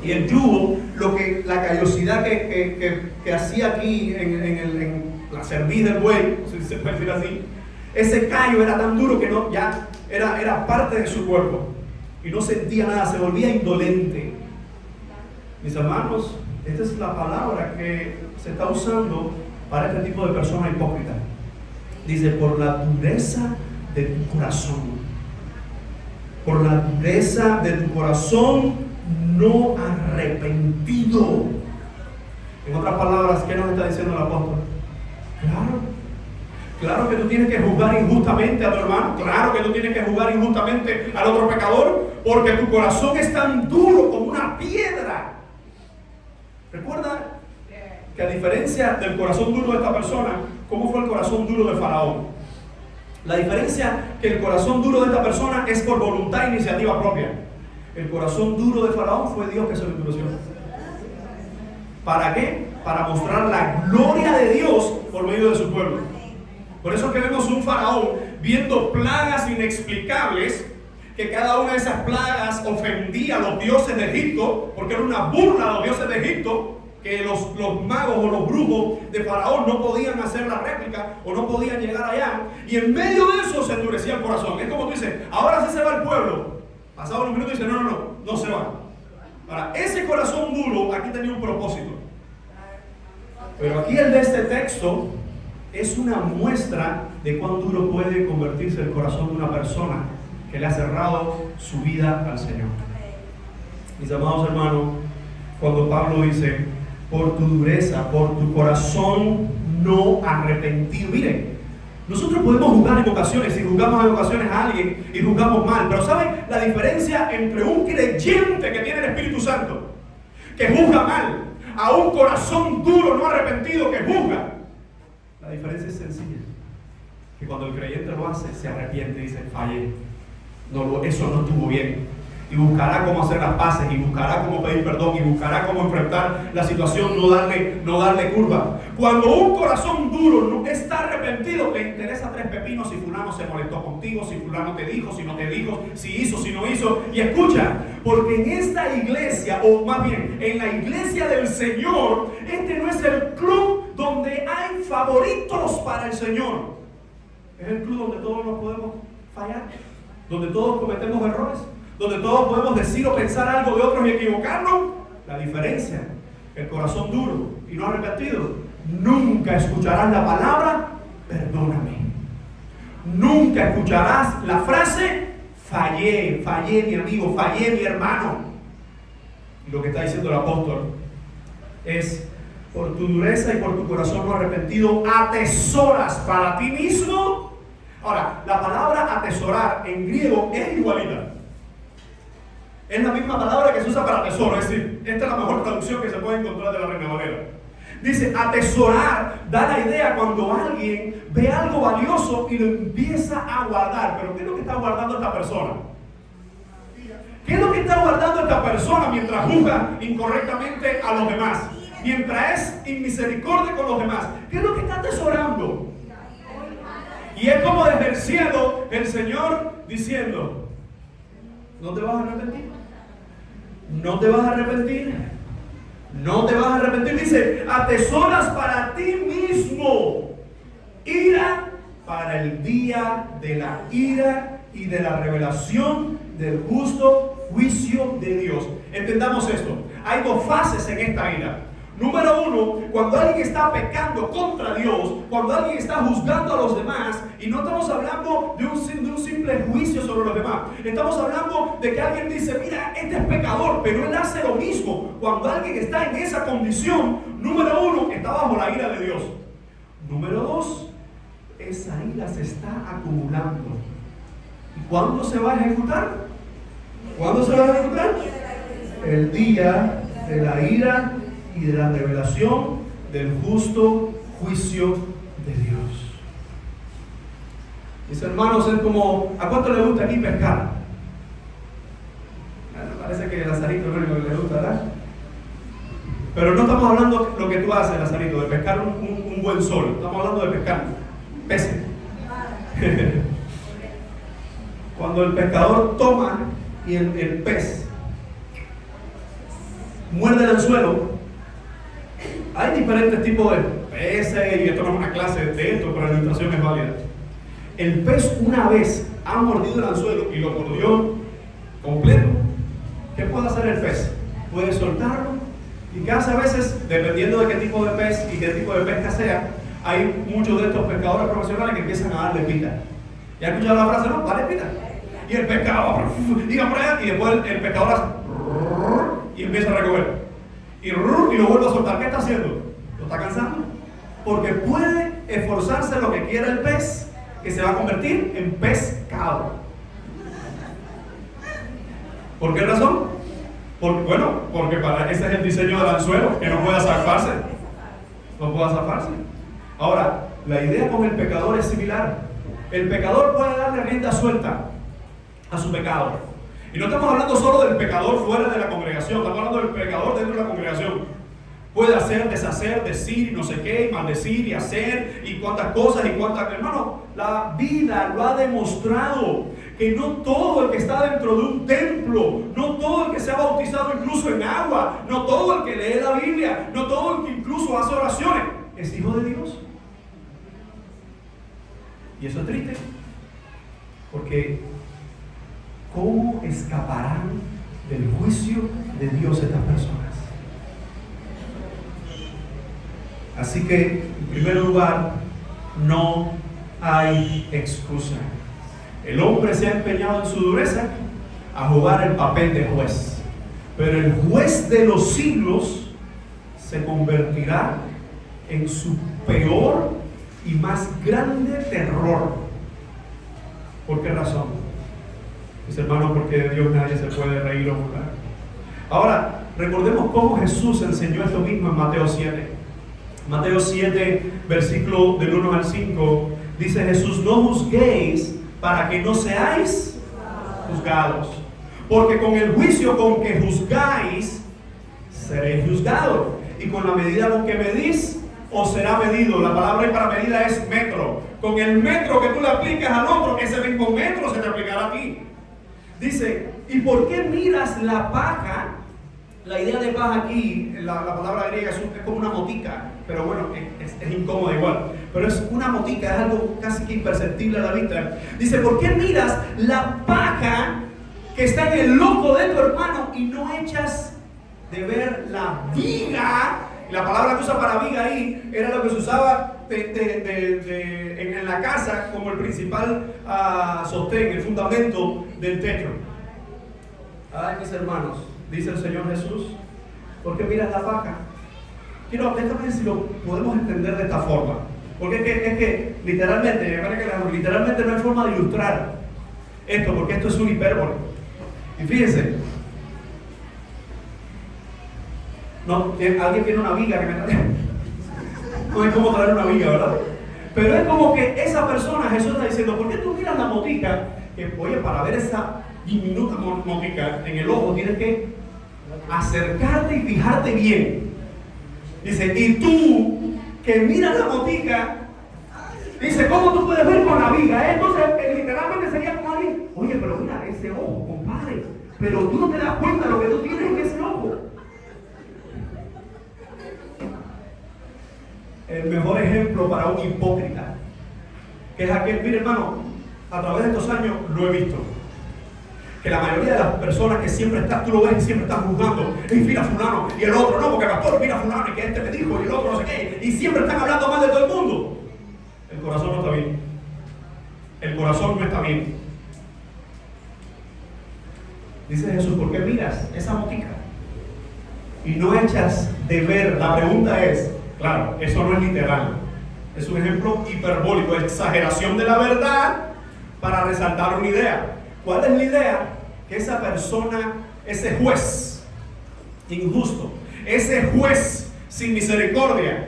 y el yugo, la callosidad que hacía aquí en la cerviz del buey, si se puede decir así, ese callo era tan duro que ya era parte de su cuerpo y no sentía nada, se volvía indolente. Mis hermanos, esta es la palabra que se está usando para este tipo de personas hipócritas. Dice, por la dureza de tu corazón. Por la dureza de tu corazón no arrepentido. En otras palabras, ¿qué nos está diciendo el apóstol? Claro que tú tienes que juzgar injustamente a tu hermano. Claro que tú tienes que juzgar injustamente al otro pecador, porque tu corazón es tan duro como una piedra. Recuerda que a diferencia del corazón duro de esta persona, ¿cómo fue el corazón duro de Faraón? La diferencia que el corazón duro de esta persona es por voluntad e iniciativa propia. El corazón duro de Faraón fue Dios que se lo endureció. ¿Para qué? Para mostrar la gloria de Dios por medio de su pueblo. Por eso es que vemos un Faraón viendo plagas inexplicables, que cada una de esas plagas ofendía a los dioses de Egipto, porque era una burla a los dioses de Egipto, que los magos o los brujos de Faraón no podían hacer la réplica o no podían llegar allá, y en medio de eso se endurecía el corazón. Es como tú dices, ahora sí se va el pueblo. Pasado unos minutos y dice, no se va. Ahora, ese corazón duro aquí tenía un propósito. Pero aquí el de este texto es una muestra de cuán duro puede convertirse el corazón de una persona que le ha cerrado su vida al Señor. Mis amados hermanos, cuando Pablo dice, por tu dureza, por tu corazón no arrepentido. Miren, nosotros podemos juzgar en ocasiones, y juzgamos en ocasiones a alguien y juzgamos mal, pero ¿saben la diferencia entre un creyente que tiene el Espíritu Santo, que juzga mal, a un corazón duro, no arrepentido, que juzga? La diferencia es sencilla, que cuando el creyente lo hace, se arrepiente y dice, fallé, eso no estuvo bien, y buscará cómo hacer las paces, y buscará cómo pedir perdón, y buscará cómo enfrentar la situación, no darle curva. Cuando un corazón duro no está arrepentido, le interesa tres pepinos si fulano se molestó contigo, si fulano te dijo, si no te dijo, si hizo, si no hizo. Y escucha, porque en esta iglesia, o más bien en la iglesia del Señor, este no es el club donde hay favoritos para el Señor. Es el club donde todos nos podemos fallar, donde todos cometemos errores, donde todos podemos decir o pensar algo de otros y equivocarnos. La diferencia, el corazón duro y no arrepentido, nunca escucharás la palabra perdóname. Nunca escucharás la frase fallé mi amigo, fallé mi hermano. Y lo que está diciendo el apóstol es, por tu dureza y por tu corazón no arrepentido, atesoras para ti mismo. Ahora, la palabra atesorar en griego es igualita. Es la misma palabra que se usa para tesoro, es decir, esta es la mejor traducción que se puede encontrar de la Reina Valera. Dice, atesorar da la idea cuando alguien ve algo valioso y lo empieza a guardar. Pero ¿qué es lo que está guardando esta persona? ¿Qué es lo que está guardando esta persona mientras juzga incorrectamente a los demás? Mientras es inmisericordia con los demás. ¿Qué es lo que está atesorando? Y es como desde el cielo el Señor diciendo, ¿no te vas a arrepentir? ¿No te vas a arrepentir? ¿No te vas a arrepentir? Dice, atesoras para ti mismo ira para el día de la ira y de la revelación del justo juicio de Dios. Entendamos esto. Hay dos fases en esta ira. Número uno, cuando alguien está pecando contra Dios, cuando alguien está juzgando a los demás, y no estamos hablando de un simple juicio sobre los demás, estamos hablando de que alguien dice, mira, este es pecador, pero él hace lo mismo. Cuando alguien está en esa condición, número uno, está bajo la ira de Dios. Número dos, esa ira se está acumulando. ¿Y cuándo se va a ejecutar? ¿Cuándo se va a ejecutar? El día de la ira y de la revelación del justo juicio de Dios. Mis hermanos, es como, ¿a cuánto le gusta aquí pescar? Parece que Lazarito no es lo que le gusta, ¿verdad? Pero no estamos hablando de lo que tú haces, Lazarito, de pescar un buen sol. Estamos hablando de pescar peces. Cuando el pescador toma y el pez muerde el anzuelo, hay diferentes tipos de peces, y esto no es una clase de esto, pero la ilustración es válida. El pez, una vez ha mordido el anzuelo y lo mordió completo, ¿qué puede hacer el pez? Puede soltarlo. ¿Y qué hace a veces? Dependiendo de qué tipo de pez y qué tipo de pesca sea, hay muchos de estos pescadores profesionales que empiezan a darle pita. ¿Ya han escuchado la frase? No, dale pita. Y el pescador diga por allá, y después el pescador hace y empieza a recoger. y lo vuelve a soltar. ¿Qué está haciendo? Lo está cansando. Porque puede esforzarse lo que quiera el pez, que se va a convertir en pescado. ¿Por qué razón? Porque ese es el diseño del anzuelo, que no pueda zafarse. No pueda zafarse. Ahora, la idea con el pecador es similar. El pecador puede darle rienda suelta a su pecado. Y no estamos hablando solo del pecador fuera de la congregación, estamos hablando del pecador dentro de la congregación. Puede hacer, deshacer, decir y no sé qué, y maldecir y hacer y cuántas cosas y cuántas... Hermano, la vida lo ha demostrado que no todo el que está dentro de un templo, no todo el que se ha bautizado incluso en agua, no todo el que lee la Biblia, no todo el que incluso hace oraciones, es hijo de Dios. Y eso es triste, porque ¿cómo escaparán del juicio de Dios estas personas? Así que, en primer lugar, no hay excusa. El hombre se ha empeñado en su dureza a jugar el papel de juez. Pero el juez de los siglos se convertirá en su peor y más grande terror. ¿Por qué razón? Mis hermanos, porque de Dios nadie se puede reír o burlar. Ahora, recordemos cómo Jesús enseñó esto mismo en Mateo 7. Mateo 7, versículo del 1 al 5, dice Jesús: no juzguéis para que no seáis juzgados, porque con el juicio con que juzgáis, seréis juzgados, y con la medida con que medís, os será medido. La palabra para medida es metro. Con el metro que tú le aplicas al otro, ese mismo metro se te aplicará a ti. Dice: ¿y por qué miras la paja? La idea de paja aquí, la palabra griega es como una motica, pero bueno, es incómoda igual. Pero es una motica, es algo casi que imperceptible a la vista. Dice: ¿por qué miras la paja que está en el ojo de tu hermano y no echas de ver la viga? Y la palabra que usa para viga ahí era lo que se usaba en la casa como el principal sostén, el fundamento del techo. Ay, mis hermanos, dice el Señor Jesús: ¿por qué miras la paja? Déjame ver si lo podemos entender de esta forma. Porque es que literalmente no hay forma de ilustrar esto, porque esto es un hipérbole. Y fíjense, alguien tiene una viga que me trae. No hay cómo traer una viga, ¿verdad? Pero es como que esa persona, Jesús está diciendo: ¿por qué tú miras la motica? Que, oye, para ver esa diminuta motica en el ojo tienes que acercarte y fijarte bien. Dice: y tú que miras la motica, dice, ¿cómo tú puedes ver con la viga? Entonces literalmente sería como alguien: oye, pero mira ese ojo, compadre, pero tú no te das cuenta de lo que tú tienes en ese ojo. El mejor ejemplo para un hipócrita, que es aquel, mire hermano, a través de estos años lo he visto, que la mayoría de las personas que siempre están, tú lo ves y siempre están juzgando: y mira fulano, y el otro no, porque pastor, mira fulano, y que este me dijo, y el otro no sé qué, y siempre están hablando mal de todo el mundo. El corazón no está bien. El corazón no está bien. Dice Jesús: ¿por qué miras esa motica y no echas de ver? La pregunta es, claro, eso no es literal, es un ejemplo hiperbólico, exageración de la verdad para resaltar una idea. ¿Cuál es la idea? Que esa persona, ese juez injusto, ese juez sin misericordia,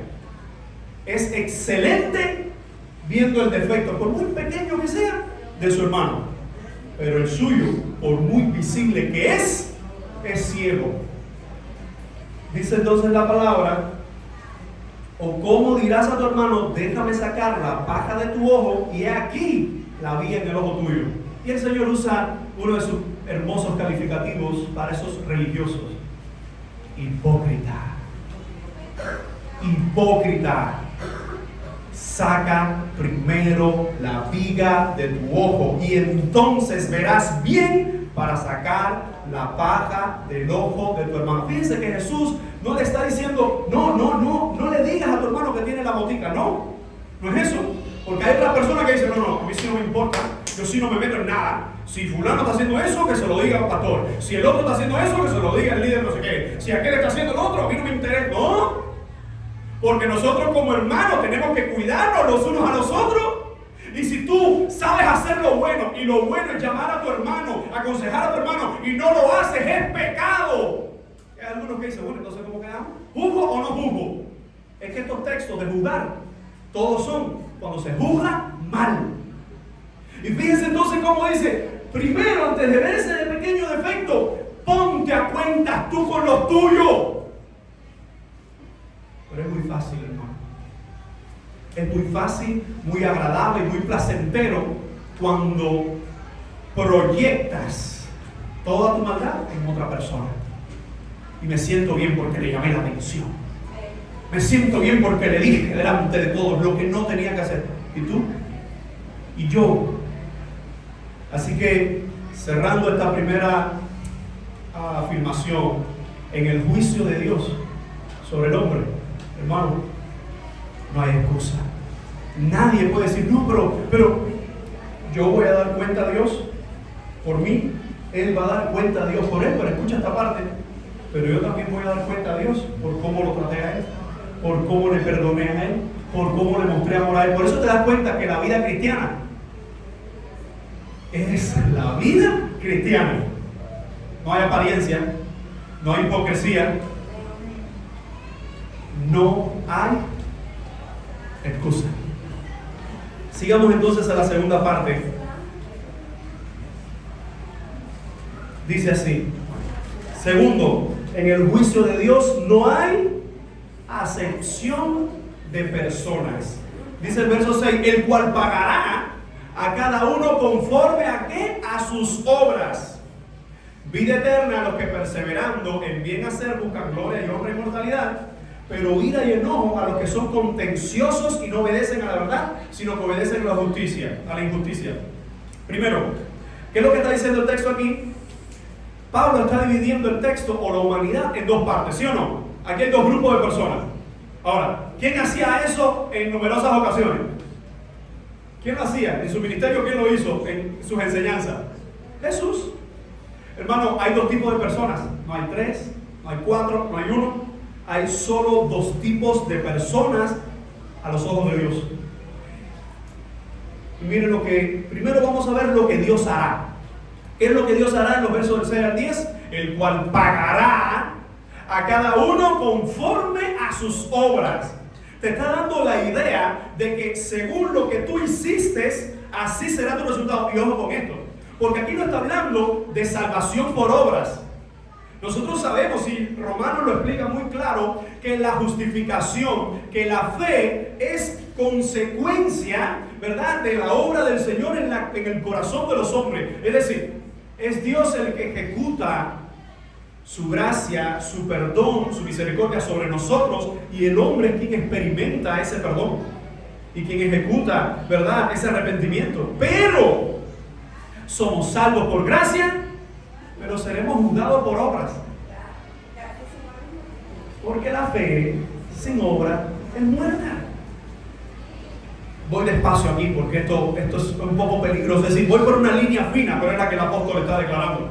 es excelente viendo el defecto, por muy pequeño que sea, de su hermano, pero el suyo, por muy visible que es ciego. Dice entonces la palabra: ¿o cómo dirás a tu hermano, déjame sacar la paja de tu ojo, y he aquí la viga en el ojo tuyo? Y el Señor usa uno de sus hermosos calificativos para esos religiosos: hipócrita. Hipócrita, saca primero la viga de tu ojo y entonces verás bien para sacar la paja del ojo de tu hermano. Fíjense que Jesús no le está diciendo: no le digas a tu hermano que tiene la motica. No es eso. Porque hay otras personas que dicen: no, a mí sí no me importa. Yo sí no me meto en nada. Si fulano está haciendo eso, que se lo diga al pastor. Si el otro está haciendo eso, que se lo diga el líder no sé qué. Si aquel está haciendo lo otro, a mí no me interesa. No. Porque nosotros como hermanos tenemos que cuidarnos los unos a los otros. Y si tú sabes hacer lo bueno, y lo bueno es llamar a tu hermano, aconsejar a tu hermano, y no lo haces, es pecado. Hay algunos que dicen, bueno, entonces ¿cómo quedamos? ¿Juzgo o no juzgo? Es que estos textos de juzgar, todos son cuando se juzga mal. Y fíjense entonces cómo dice, primero antes de ver ese pequeño defecto, ponte a cuentas tú con los tuyos. Pero es muy fácil, hermano. Es muy fácil, muy agradable, muy placentero cuando proyectas toda tu maldad en otra persona. Y me siento bien porque le llamé la atención. Me siento bien porque le dije delante de todos lo que no tenía que hacer. ¿Y tú? ¿Y yo? Así que, cerrando esta primera afirmación en el juicio de Dios sobre el hombre, hermano, no hay excusa. Nadie puede decir, no, pero yo voy a dar cuenta a Dios por mí, Él va a dar cuenta a Dios por Él, pero escucha esta parte, pero yo también voy a dar cuenta a Dios por cómo lo traté a Él, por cómo le perdoné a Él, por cómo le mostré amor a Él. Por eso te das cuenta que la vida cristiana es la vida cristiana. No hay apariencia, no hay hipocresía, no hay excusa. Sigamos entonces a la segunda parte. Dice así: segundo, en el juicio de Dios no hay acepción de personas. Dice el verso 6, el cual pagará a cada uno conforme a ¿qué? A sus obras. Vida eterna a los que perseverando en bien hacer buscan gloria y honra y inmortalidad, pero ira y enojo a los que son contenciosos y no obedecen a la verdad, sino que obedecen a la justicia, a la injusticia. Primero, ¿qué es lo que está diciendo el texto aquí? Pablo está dividiendo el texto o la humanidad en dos partes, ¿sí o no? Aquí hay dos grupos de personas. Ahora, ¿quién hacía eso en numerosas ocasiones? ¿Quién lo hacía? En su ministerio, ¿quién lo hizo en sus enseñanzas? Jesús. Hermano, hay dos tipos de personas. No hay tres, no hay cuatro, no hay uno. Hay solo dos tipos de personas a los ojos de Dios. Y miren lo que, primero vamos a ver lo que Dios hará. ¿Qué es lo que Dios hará en los versos del 6 al 10? El cual pagará a cada uno conforme a sus obras. Te está dando la idea de que según lo que tú hiciste, así será tu resultado. Y ojo con esto, porque aquí no está hablando de salvación por obras. Nosotros sabemos, y Romanos lo explica muy claro, que la justificación, que la fe es consecuencia, ¿verdad?, de la obra del Señor en el corazón de los hombres. Es decir, es Dios el que ejecuta su gracia, su perdón, su misericordia sobre nosotros, y el hombre es quien experimenta ese perdón y quien ejecuta, ¿verdad?, ese arrepentimiento. Pero somos salvos por gracia, pero seremos juzgados por obras. Porque la fe sin obra es muerta. Voy despacio aquí porque esto es un poco peligroso. Es decir, voy por una línea fina, pero es la que el apóstol está declarando.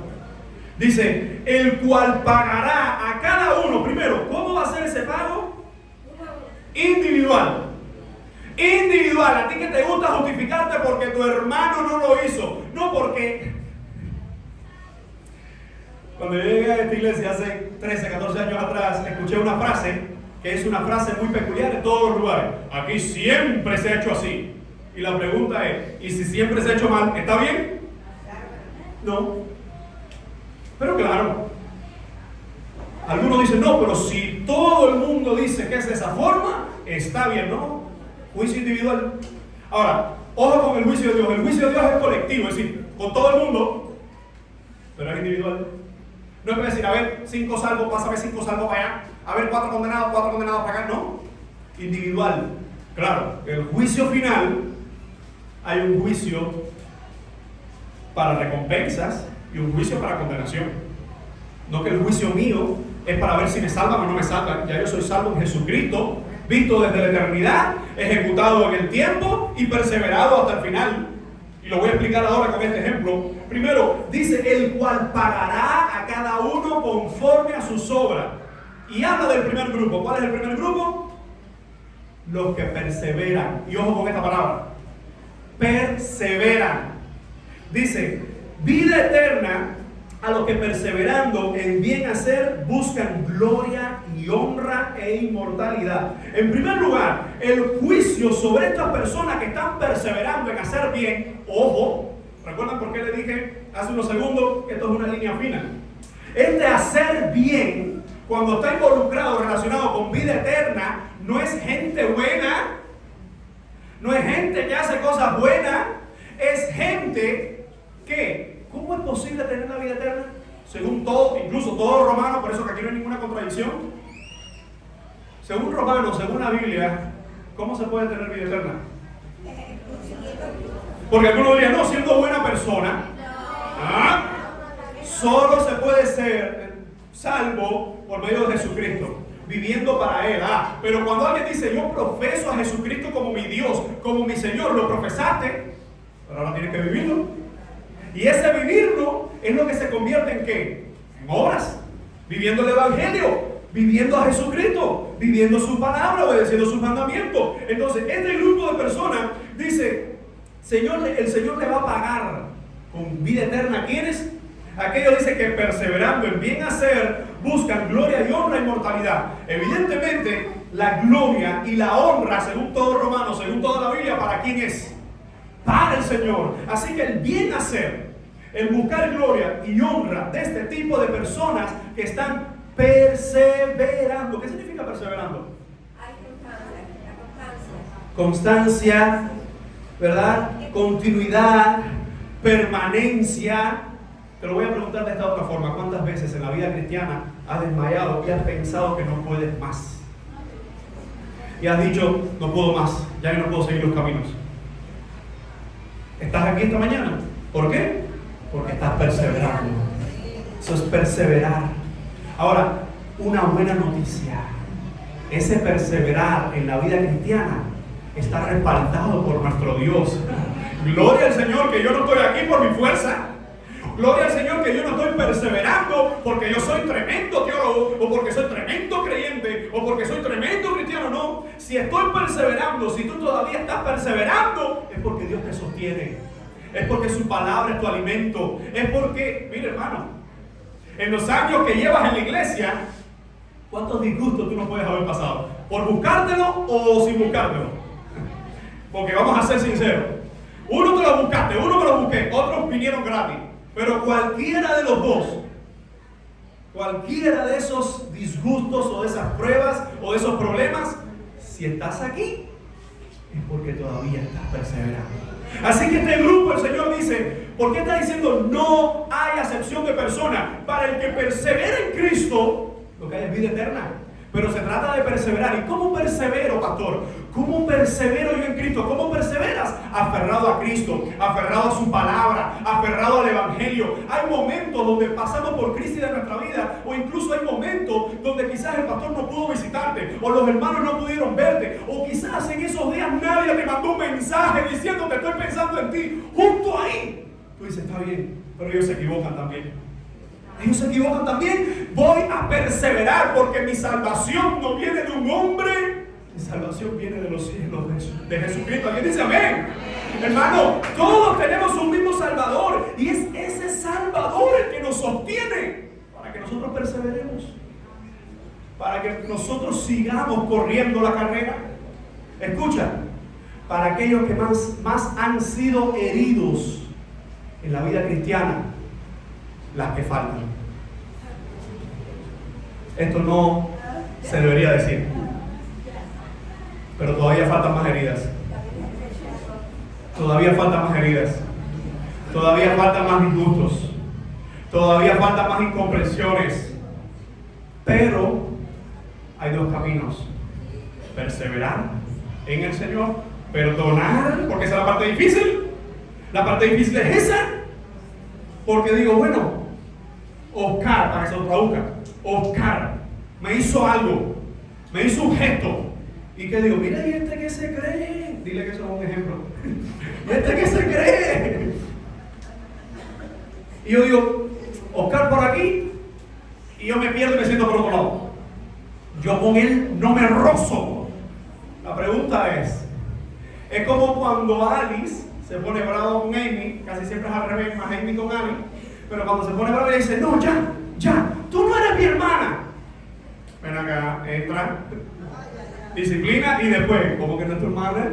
Dice, el cual pagará a cada uno. Primero, ¿cómo va a ser ese pago? Individual. Individual. A ti que te gusta justificarte porque tu hermano no lo hizo. No porque... Cuando yo llegué a esta iglesia hace 13, 14 años atrás, escuché una frase que es una frase muy peculiar en todos los lugares. Aquí siempre se ha hecho así. Y la pregunta es, ¿y si siempre se ha hecho mal, está bien? No. Pero claro, algunos dicen, no, pero si todo el mundo dice que es de esa forma, está bien, ¿no? Juicio individual. Ahora, ojo con el juicio de Dios. El juicio de Dios es colectivo, es decir, con todo el mundo, pero es individual. No es decir, a ver, 5 salvos, pásame 5 salvos para allá. A ver, 4 condenados para acá. No. Individual. Claro, el juicio final, hay un juicio para recompensas y un juicio para condenación. No que el juicio mío es para ver si me salvan o no me salvan. Ya yo soy salvo en Jesucristo, visto desde la eternidad, ejecutado en el tiempo y perseverado hasta el final. Y lo voy a explicar ahora con este ejemplo. Primero, dice, el cual pagará a cada uno conforme a sus obras. Y habla del primer grupo. ¿Cuál es el primer grupo? Los que perseveran. Y ojo con esta palabra. Perseveran. Dice, vida eterna a los que perseverando en bien hacer buscan gloria y honra e inmortalidad. En primer lugar, el juicio sobre estas personas que están perseverando en hacer bien. Ojo, ¿recuerdan por qué le dije hace unos segundos que esto es una línea fina? Este hacer bien, cuando está involucrado, relacionado con vida eterna, no es gente buena, no es gente que hace cosas buenas, es gente que, ¿cómo es posible tener la vida eterna? Según todo, incluso todos los romanos, por eso que aquí no hay ninguna contradicción. Según Romanos, según la Biblia, ¿cómo se puede tener vida eterna? Porque algunos dirían, no, siendo buena persona, solo se puede ser salvo por medio de Jesucristo, viviendo para Él. Pero cuando alguien dice, yo profeso a Jesucristo como mi Dios, como mi Señor, lo profesaste, pero ahora tienes que vivirlo. Y ese vivirlo es lo que se convierte en ¿qué? En obras, viviendo el Evangelio, viviendo a Jesucristo, viviendo su palabra, obedeciendo sus mandamientos. Entonces, este grupo de personas dice, el Señor le va a pagar con vida eterna. ¿A quiénes? Aquellos dice que perseverando en bien hacer, buscan gloria y honra e inmortalidad. Evidentemente, la gloria y la honra, según todo romano, según toda la Biblia, ¿para quién es? Para el Señor. Así que el bien hacer, el buscar gloria y honra de este tipo de personas que están perseverando. ¿Qué significa perseverando? Hay constancia. Constancia, ¿verdad? Continuidad, permanencia. Te lo voy a preguntar de esta otra forma. ¿Cuántas veces en la vida cristiana has desmayado y has pensado que no puedes más? Y has dicho, no puedo más, ya no puedo seguir los caminos. ¿Estás aquí esta mañana? ¿Por qué? Porque estás perseverando. Eso es perseverar. Ahora, una buena noticia. Ese perseverar en la vida cristiana está respaldado por nuestro Dios. Gloria al Señor que yo no estoy aquí por mi fuerza. Gloria al Señor que yo no estoy perseverando porque yo soy tremendo teólogo o porque soy tremendo creyente o porque soy tremendo cristiano. No, si estoy perseverando, si tú todavía estás perseverando, es porque Dios te sostiene. Es porque su palabra es tu alimento. Es porque, mire hermano, en los años que llevas en la iglesia, ¿cuántos disgustos tú no puedes haber pasado? ¿Por buscártelo o sin buscártelo? Porque vamos a ser sinceros. Uno te lo buscaste, uno me lo busqué, otros vinieron gratis. Pero cualquiera de los dos, cualquiera de esos disgustos o de esas pruebas o de esos problemas, si estás aquí, es porque todavía estás perseverando. Así que este grupo, el Señor dice, ¿por qué está diciendo no hay acepción de persona? Para el que persevera en Cristo, lo que hay es vida eterna. Pero se trata de perseverar. ¿Y cómo persevero, pastor? ¿Cómo persevero yo en Cristo? ¿Cómo perseveras? Aferrado a Cristo, aferrado a su palabra, aferrado al Evangelio. Hay momentos donde pasamos por crisis de nuestra vida, o incluso hay momentos donde quizás el pastor no pudo visitarte, o los hermanos no pudieron verte, o quizás en esos días nadie te mandó un mensaje diciendo te estoy pensando en ti. Justo ahí, tú dices, está bien, pero ellos se equivocan también. Ellos se equivocan también. Voy a perseverar porque mi salvación no viene de un hombre. Mi salvación viene de los cielos de Jesucristo. ¿Alguien dice amén? Hermano, todos tenemos un mismo Salvador. Y es ese Salvador el que nos sostiene para que nosotros perseveremos. Para que nosotros sigamos corriendo la carrera. Escucha, para aquellos que más han sido heridos en la vida cristiana, las que faltan. Esto no se debería decir, pero todavía faltan más heridas. Todavía faltan más heridas. Todavía faltan más disgustos. Todavía faltan más incomprensiones. Pero hay dos caminos: perseverar en el Señor, perdonar, porque esa es la parte difícil. La parte difícil es esa. Porque digo, bueno, Oscar, para que se lo traduzca, Oscar me hizo algo, me hizo un gesto. ¿Y qué digo? Mira, ¿y este qué se cree? dile que eso es un ejemplo. ¿Y este qué se cree? Y yo digo, Oscar por aquí, y yo me pierdo y me siento por otro lado. Yo con él no me rozo. La pregunta es como cuando Alice se pone bravo con Amy, casi siempre es al revés, más Amy con Amy, pero cuando se pone bravo le dice, no, ya, tú no eres mi hermana. Ven acá, entra, disciplina y después, ¿cómo que no es tu hermana?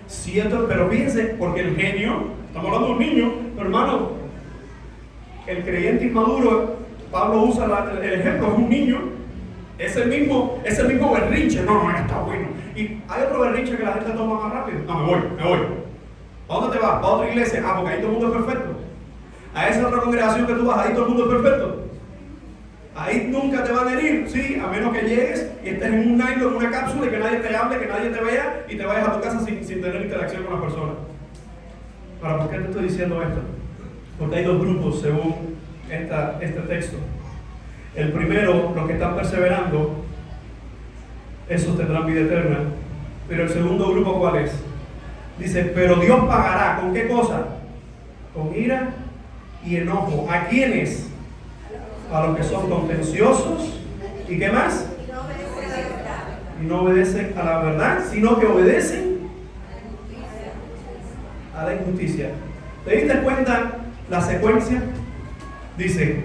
Cierto, pero fíjense, porque el genio, estamos hablando de un niño, pero hermano, el creyente inmaduro, Pablo usa el ejemplo, es un niño, ese mismo berrinche, no, está bueno. Y hay otro berrinche que la gente toma más rápido, no, me voy. ¿A dónde te vas? ¿A otra iglesia? Ah, porque ahí todo el mundo es perfecto. A esa otra congregación que tú vas, ahí todo el mundo es perfecto. Ahí nunca te van a herir, sí, a menos que llegues y estés en un nylon, en una cápsula y que nadie te hable, que nadie te vea y te vayas a tu casa sin tener interacción con las personas. Ahora, ¿por qué te estoy diciendo esto? Porque hay dos grupos según este texto. El primero, los que están perseverando, esos tendrán vida eterna. Pero el segundo grupo, ¿cuál es? Dice, pero Dios pagará, ¿con qué cosa? Con ira y enojo. ¿A quiénes? A los que son contenciosos. ¿Y qué más? Y no obedecen a la verdad, sino que obedecen a la injusticia. ¿Te diste cuenta la secuencia? Dice,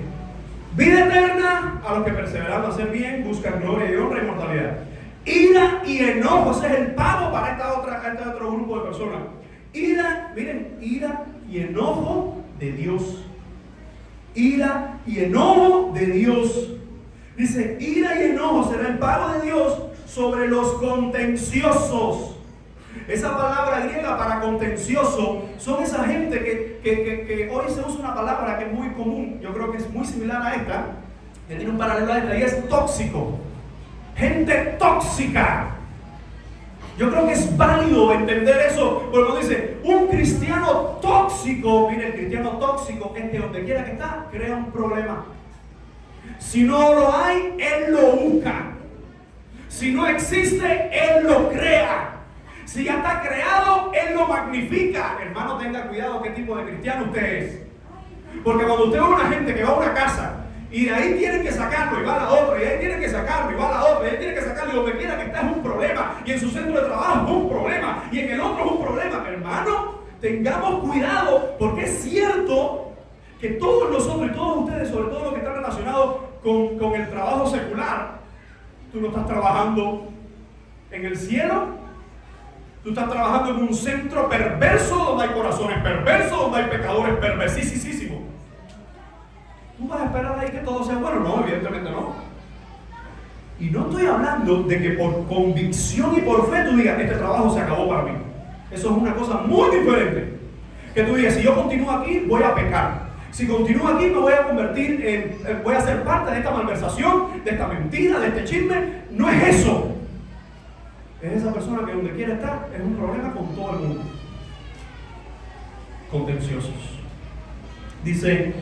vida eterna a los que perseverando hacer bien, buscan gloria y honra y inmortalidad. Ira y enojo, ese es el pago para este otro grupo de personas. Ira y enojo de Dios. Ira y enojo de Dios. Dice, ira y enojo será el pago de Dios sobre los contenciosos. Esa palabra griega para contencioso son esa gente que hoy se usa una palabra que es muy común. Yo creo que es muy similar a esta, que tiene un paralelo a esta, y es tóxico. Gente tóxica. Yo creo que es válido entender eso, porque cuando dice un cristiano tóxico, mire, el cristiano tóxico es que donde quiera que está, crea un problema. Si no lo hay, él lo busca. Si no existe, él lo crea. Si ya está creado, él lo magnifica. Hermano, tenga cuidado qué tipo de cristiano usted es. Porque cuando usted ve a una gente que va a una casa y de ahí tienen que sacarlo y va a la otra, y de ahí tienen que sacarlo y va a la otra, y de ahí tienen que sacarlo y donde quiera que está es un problema, y en su centro de trabajo es un problema, y en el otro es un problema. Hermano, tengamos cuidado, porque es cierto que todos nosotros y todos ustedes, sobre todo los que están relacionados con el trabajo secular, tú no estás trabajando en el cielo, tú estás trabajando en un centro perverso donde hay corazones perversos, donde hay pecadores perversísimos. ¿Tú vas a esperar ahí que todo sea bueno? No, evidentemente no. Y no estoy hablando de que por convicción y por fe tú digas, este trabajo se acabó para mí. Eso es una cosa muy diferente. Que tú digas, si yo continúo aquí, voy a pecar. Si continúo aquí, me voy a convertir voy a ser parte de esta malversación, de esta mentira, de este chisme. No es eso. Es esa persona que donde quiera estar es un problema con todo el mundo. Contenciosos. Dice,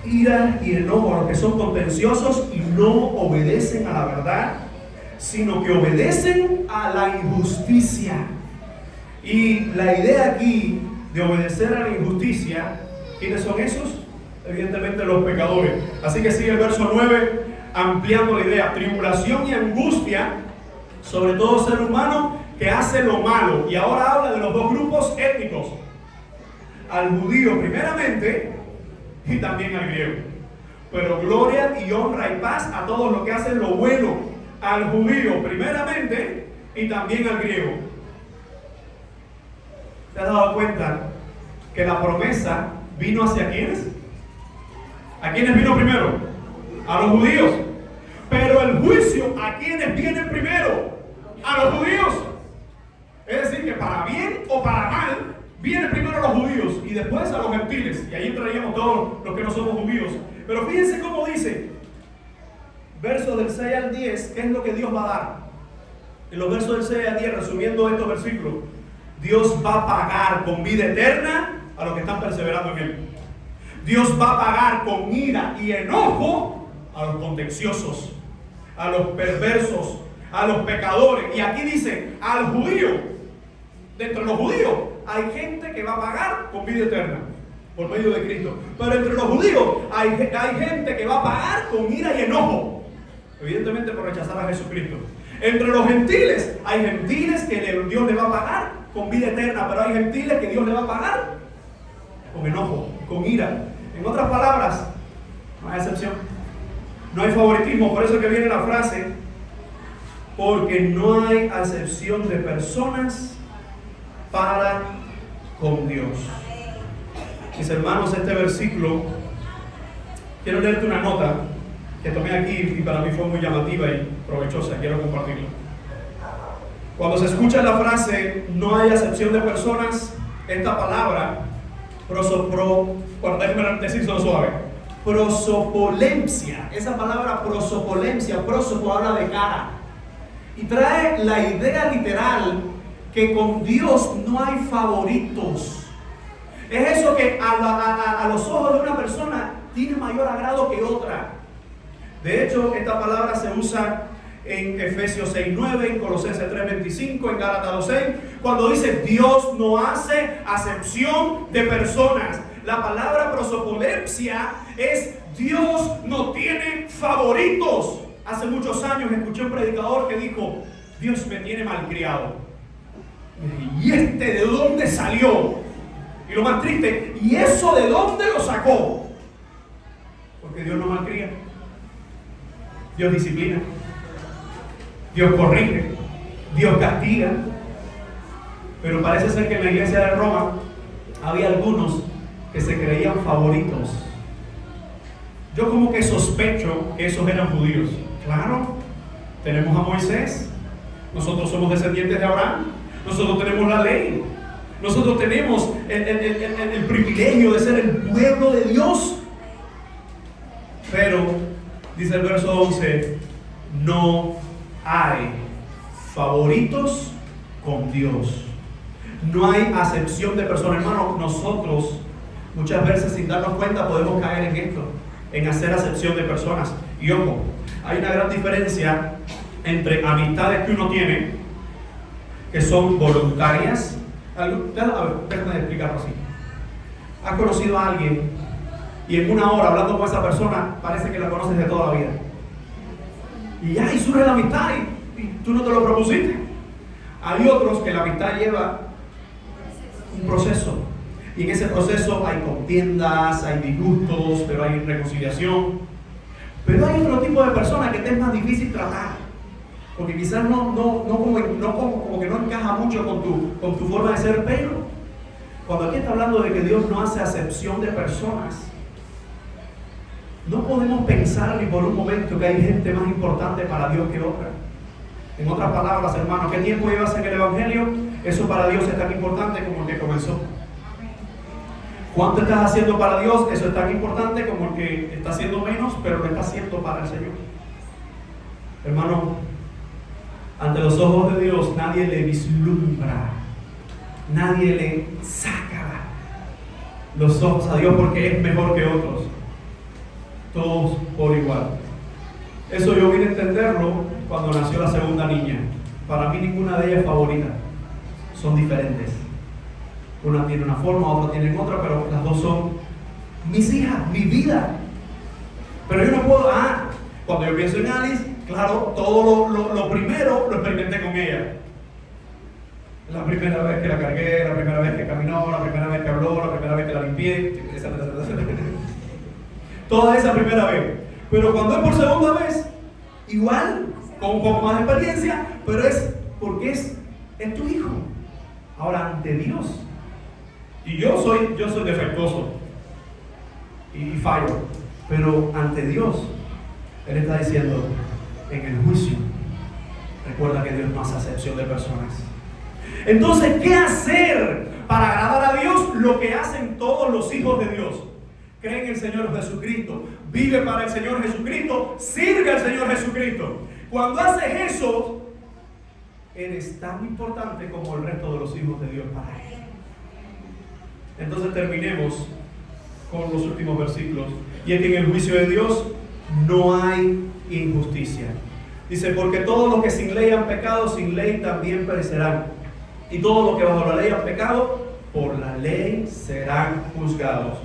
ira y enojo a los que son contenciosos y no obedecen a la verdad, sino que obedecen a la injusticia. Y la idea aquí de obedecer a la injusticia, ¿quiénes son esos? Evidentemente los pecadores. Así que sigue el verso 9 ampliando la idea. Tribulación y angustia sobre todo ser humano que hace lo malo. Y ahora habla de los dos grupos étnicos. Al judío primeramente y también al griego. Pero gloria y honra y paz a todos los que hacen lo bueno. Al judío primeramente y también al griego. ¿Te has dado cuenta que la promesa vino hacia quiénes? ¿A quiénes vino primero? A los judíos. Pero el juicio, ¿a quiénes viene primero? A los judíos. Es decir, que para bien o para mal, viene primero a los judíos y después a los gentiles. Y ahí entraríamos todos los que no somos judíos. Pero fíjense cómo dice, versos del 6 al 10, ¿qué es lo que Dios va a dar? En los versos del 6 al 10, resumiendo estos versículos, Dios va a pagar con vida eterna a los que están perseverando en Él. Dios va a pagar con ira y enojo a los contenciosos, a los perversos, a los pecadores. Y aquí dice, al judío entre los judíos hay gente que va a pagar con vida eterna por medio de Cristo. Pero entre los judíos hay gente que va a pagar con ira y enojo, evidentemente por rechazar a Jesucristo. Entre los gentiles hay gentiles que Dios le va a pagar con vida eterna, pero hay gentiles que Dios le va a pagar con enojo, con ira. En otras palabras, no hay excepción, no hay favoritismo. Por eso que viene la frase, porque no hay acepción de personas para con Dios. Mis hermanos, este versículo, quiero leerte una nota que tomé aquí y para mí fue muy llamativa y provechosa, quiero compartirla. Cuando se escucha la frase, no hay acepción de personas, esta palabra, déjeme decirlo suave, prosopolemsia, esa palabra prosopolemsia, prosopo habla de cara, y trae la idea literal que con Dios no hay favoritos. Es eso que a los ojos de una persona tiene mayor agrado que otra. De hecho, esta palabra se usa en Efesios 6:9, en Colosenses 3:25, en Gálatas 2:6, cuando dice Dios no hace acepción de personas. La palabra prosopolepsia es Dios no tiene favoritos. Hace muchos años escuché un predicador que dijo, Dios me tiene malcriado. ¿Y este de dónde salió? Y lo más triste, ¿y eso de dónde lo sacó? Porque Dios no malcría. Dios disciplina. Dios corrige. Dios castiga. Pero parece ser que en la iglesia de Roma había algunos que se creían favoritos. Yo como que sospecho que esos eran judíos. Claro, tenemos a Moisés. Nosotros somos descendientes de Abraham. Nosotros tenemos la ley. Nosotros tenemos el privilegio de ser el pueblo de Dios. Pero, dice el verso 11, no hay favoritos con Dios. No hay acepción de personas. Hermano, nosotros muchas veces sin darnos cuenta podemos caer en esto, en hacer acepción de personas. Y ojo, hay una gran diferencia entre amistades que uno tiene, que son voluntarias. A ver, déjame explicarlo así. Has conocido a alguien y en una hora hablando con esa persona parece que la conoces de toda la vida. Y ya, y surge la amistad y tú no te lo propusiste. Hay otros que la amistad lleva un proceso. Y en ese proceso hay contiendas, hay disgustos, pero hay reconciliación. Pero hay otro tipo de personas que te es más difícil tratar. Porque quizás como que no encaja mucho con tu forma de ser, pero cuando aquí está hablando de que Dios no hace acepción de personas, no podemos pensar ni por un momento que hay gente más importante para Dios que otra. En otras palabras, hermanos, ¿qué tiempo llevas en el Evangelio? Eso para Dios es tan importante como el que comenzó. ¿Cuánto estás haciendo para Dios? Eso es tan importante como el que está haciendo menos, pero lo está haciendo para el Señor. Hermano, ante los ojos de Dios nadie le vislumbra, nadie le saca los ojos a Dios porque es mejor que otros. Todos por igual. Eso yo vine a entenderlo cuando nació la segunda niña. Para mí ninguna de ellas es favorita. Son diferentes. Una tiene una forma, otra tiene otra, pero las dos son mis hijas, mi vida. Pero yo no puedo, cuando yo pienso en Alice, claro, todo lo primero lo experimenté con ella. La primera vez que la cargué, la primera vez que caminó, la primera vez que habló, la primera vez que la limpié, toda esa primera vez. Pero cuando es por segunda vez, igual, con un poco más de experiencia, pero es porque es tu hijo. Ahora, ante Dios, y yo soy defectuoso y fallo, pero ante Dios, Él está diciendo, en el juicio, recuerda que Dios no hace acepción de personas. Entonces, ¿qué hacer para agradar a Dios? Lo que hacen todos los hijos de Dios. Cree en el Señor Jesucristo, vive para el Señor Jesucristo, sirve al Señor Jesucristo. Cuando haces eso, eres tan importante como el resto de los hijos de Dios para Él. Entonces terminemos con los últimos versículos. Y es que en el juicio de Dios no hay injusticia. Dice, porque todos los que sin ley han pecado, sin ley también perecerán. Y todo lo que bajo la ley han pecado, por la ley serán juzgados.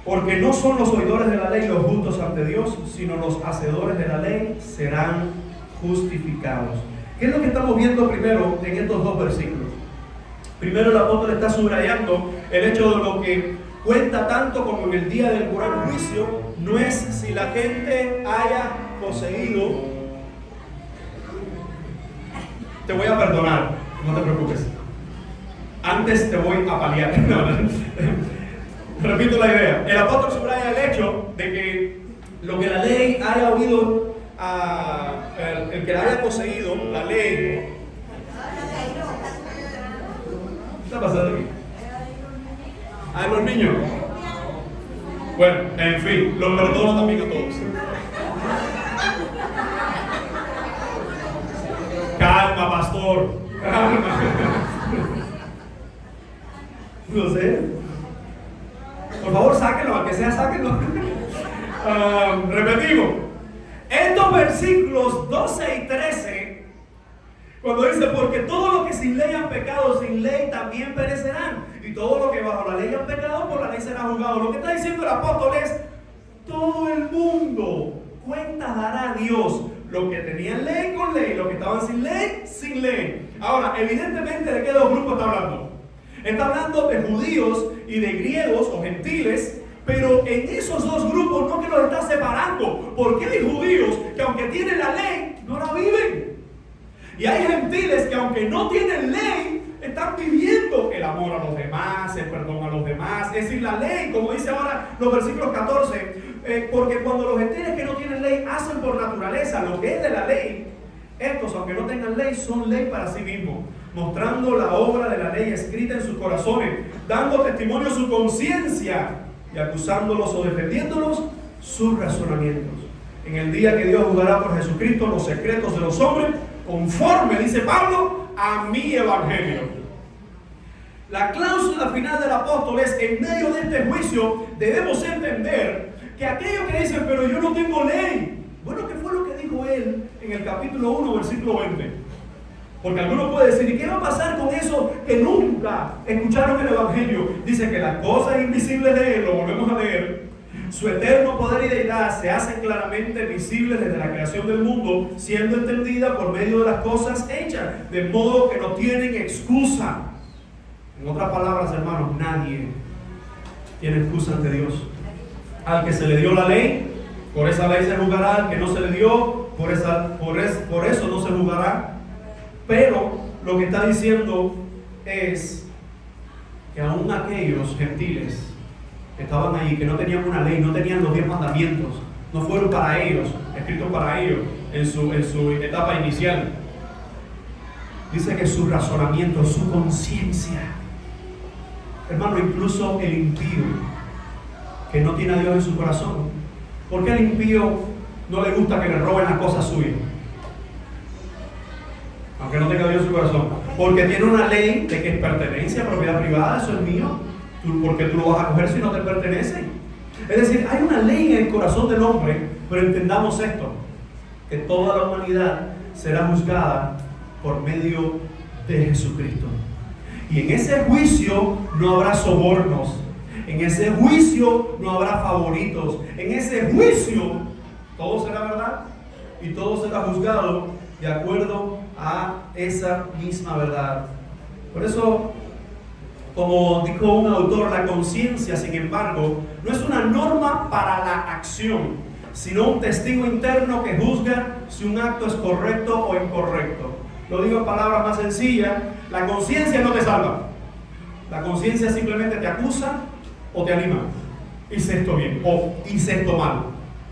Porque no son los oidores de la ley los justos ante Dios, sino los hacedores de la ley serán justificados. ¿Qué es lo que estamos viendo primero en estos dos versículos? Primero el apóstol está subrayando el hecho de lo que cuenta tanto como en el día del gran juicio, no es si la gente haya poseído. Te voy a perdonar, no te preocupes. Antes te voy a paliar. Repito la idea. El apóstol subraya el hecho de que lo que la ley haya oído, el que la haya poseído, la ley. ¿Qué está pasando aquí? ¿Hay los niños? Bueno, en fin, los perdono también a todos. Calma, pastor. Calma. No sé. Por favor, sáquenlo, al que sea, sáquenlo. Repetimos. Estos versículos 12 y 13, cuando dice, porque todo lo que sin ley han pecado, sin ley también perecerán. Y todo lo que bajo la ley han pecado, por la ley será juzgado. Lo que está diciendo el apóstol es, todo el mundo cuentas dará a Dios. Lo que tenían ley con ley, lo que estaban sin ley, sin ley. Ahora, evidentemente, ¿de qué dos grupos está hablando? Está hablando de judíos y de griegos o gentiles, pero en esos dos grupos no que los está separando, porque hay judíos que aunque tienen la ley, no la viven. Y hay gentiles que aunque no tienen ley, están viviendo el amor a los demás, el perdón a los demás. Es decir, la ley, como dice ahora los versículos 14, porque cuando los gentiles que no tienen ley hacen por naturaleza lo que es de la ley, estos, aunque no tengan ley, son ley para sí mismos, mostrando la obra de la ley escrita en sus corazones, dando testimonio a su conciencia y acusándolos o defendiéndolos sus razonamientos. En el día que Dios juzgará por Jesucristo los secretos de los hombres, conforme, dice Pablo, a mi evangelio. La cláusula final del apóstol es, en medio de este juicio debemos entender que aquellos que dicen, pero yo no tengo ley. Bueno, ¿qué fue lo que dijo él en el capítulo 1, versículo 20? Porque alguno puede decir, ¿y qué va a pasar con eso que nunca escucharon el evangelio? Dice que las cosas invisibles de él, lo volvemos a leer, su eterno poder y deidad se hacen claramente visibles desde la creación del mundo, siendo entendida por medio de las cosas hechas, de modo que no tienen excusa. En otras palabras, hermanos, nadie tiene excusa ante Dios. Al que se le dio la ley, por esa ley se juzgará. Al que no se le dio, por eso no se juzgará. Pero lo que está diciendo es que aún aquellos gentiles que estaban allí, que no tenían una ley, no tenían los 10 mandamientos, no fueron para ellos, escritos para ellos en su etapa inicial. Dice que su razonamiento, su conciencia, hermano, incluso el impío que no tiene a Dios en su corazón, ¿por qué al impío no le gusta que le roben las cosas suyas? Aunque no tenga Dios en su corazón, porque tiene una ley de que es pertenencia, propiedad privada, eso es mío. ¿Por qué tú lo vas a coger si no te pertenece? Es decir, hay una ley en el corazón del hombre, pero entendamos esto, que toda la humanidad será juzgada por medio de Jesucristo. Y en ese juicio no habrá sobornos, en ese juicio no habrá favoritos, en ese juicio todo será verdad y todo será juzgado de acuerdo a esa misma verdad. Por eso, como dijo un autor, la conciencia, sin embargo, no es una norma para la acción, sino un testigo interno que juzga si un acto es correcto o incorrecto. Lo digo en palabras más sencillas, la conciencia no te salva. La conciencia simplemente te acusa o te anima. Hice esto bien o hice esto mal.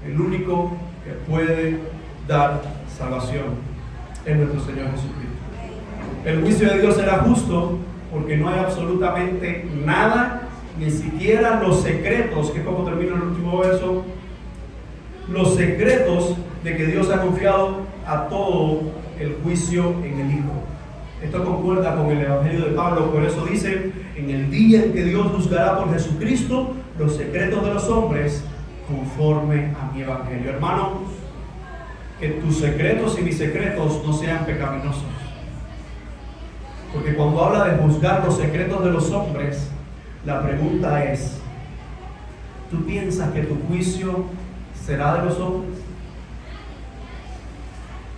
El único que puede dar salvación es nuestro Señor Jesucristo. El juicio de Dios será justo porque no hay absolutamente nada, ni siquiera los secretos, que es como termina el último verso, los secretos de que Dios ha confiado a todo el juicio en el Hijo. Esto concuerda con el Evangelio de Pablo, por eso dice, en el día en que Dios juzgará por Jesucristo los secretos de los hombres conforme a mi Evangelio. Hermanos, que tus secretos y mis secretos no sean pecaminosos. Porque cuando habla de juzgar los secretos de los hombres, la pregunta es, ¿tú piensas que tu juicio será de los hombres?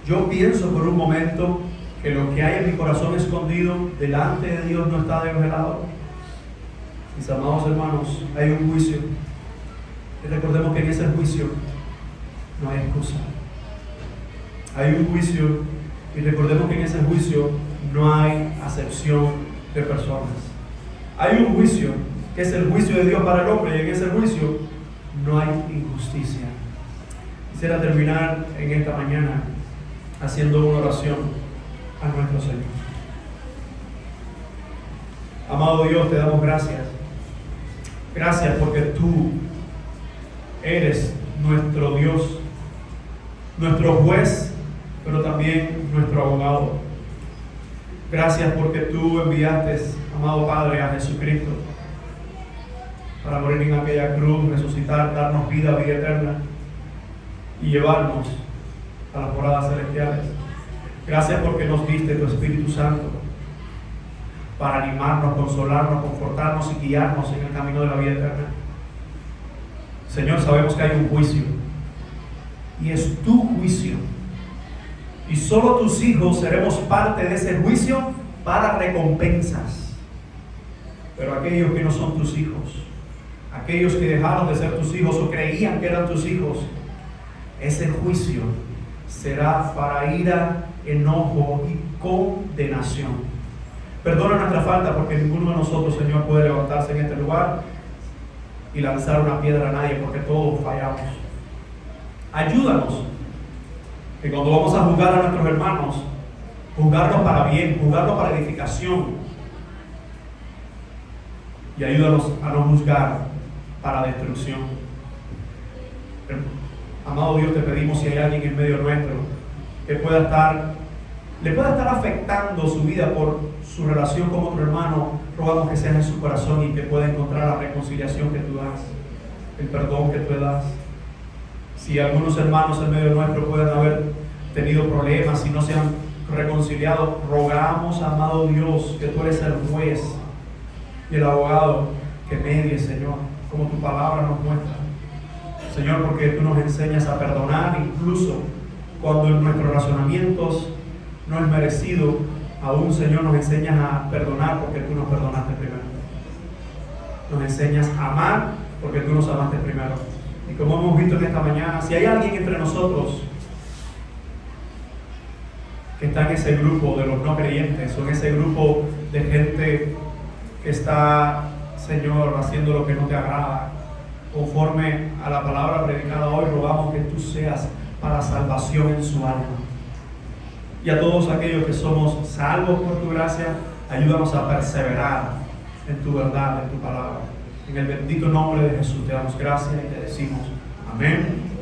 Yo pienso por un momento que lo que hay en mi corazón escondido delante de Dios no está desvelado. Mis amados hermanos, hay un juicio. Y recordemos que en ese juicio no hay excusa. Hay un juicio y recordemos que en ese juicio no hay acepción de personas. Hay un juicio que es el juicio de Dios para el hombre y en ese juicio no hay injusticia. Quisiera terminar en esta mañana haciendo una oración a nuestro Señor. Amado Dios, te damos gracias. Gracias porque tú eres nuestro Dios, nuestro juez, pero también nuestro abogado. Gracias porque tú enviaste, amado Padre, a Jesucristo para morir en aquella cruz, resucitar, darnos vida eterna y llevarnos a las moradas celestiales. Gracias porque nos diste tu Espíritu Santo para animarnos, consolarnos, confortarnos y guiarnos en el camino de la vida eterna. Señor, sabemos que hay un juicio y es tu juicio y solo tus hijos seremos parte de ese juicio para recompensas. Pero aquellos que no son tus hijos, aquellos que dejaron de ser tus hijos o creían que eran tus hijos, ese juicio será para ira, enojo y condenación. Perdona nuestra falta porque ninguno de nosotros, Señor, puede levantarse en este lugar y lanzar una piedra a nadie porque todos fallamos. Ayúdanos que cuando vamos a juzgar a nuestros hermanos, juzgarlos para bien, juzgarlos para edificación, y ayúdanos a no juzgar para destrucción. Amado Dios, te pedimos si hay alguien en medio nuestro que le pueda estar afectando su vida por su relación con otro hermano, rogamos que sea en su corazón y que pueda encontrar la reconciliación que tú das, el perdón que tú das. Si algunos hermanos en medio nuestro pueden haber tenido problemas y no se han reconciliado, rogamos, amado Dios, que tú eres el juez y el abogado que medie, Señor, como tu palabra nos muestra. Señor, porque tú nos enseñas a perdonar incluso cuando en nuestros razonamientos no es merecido. Aún, Señor, nos enseñas a perdonar porque tú nos perdonaste primero. Nos enseñas a amar porque tú nos amaste primero. Y como hemos visto en esta mañana, si hay alguien entre nosotros que está en ese grupo de los no creyentes o en ese grupo de gente que está, Señor, haciendo lo que no te agrada, conforme a la palabra predicada hoy, rogamos que tú seas para salvación en su alma. Y a todos aquellos que somos salvos por tu gracia, ayúdanos a perseverar en tu verdad, en tu palabra. En el bendito nombre de Jesús te damos gracias y te decimos amén.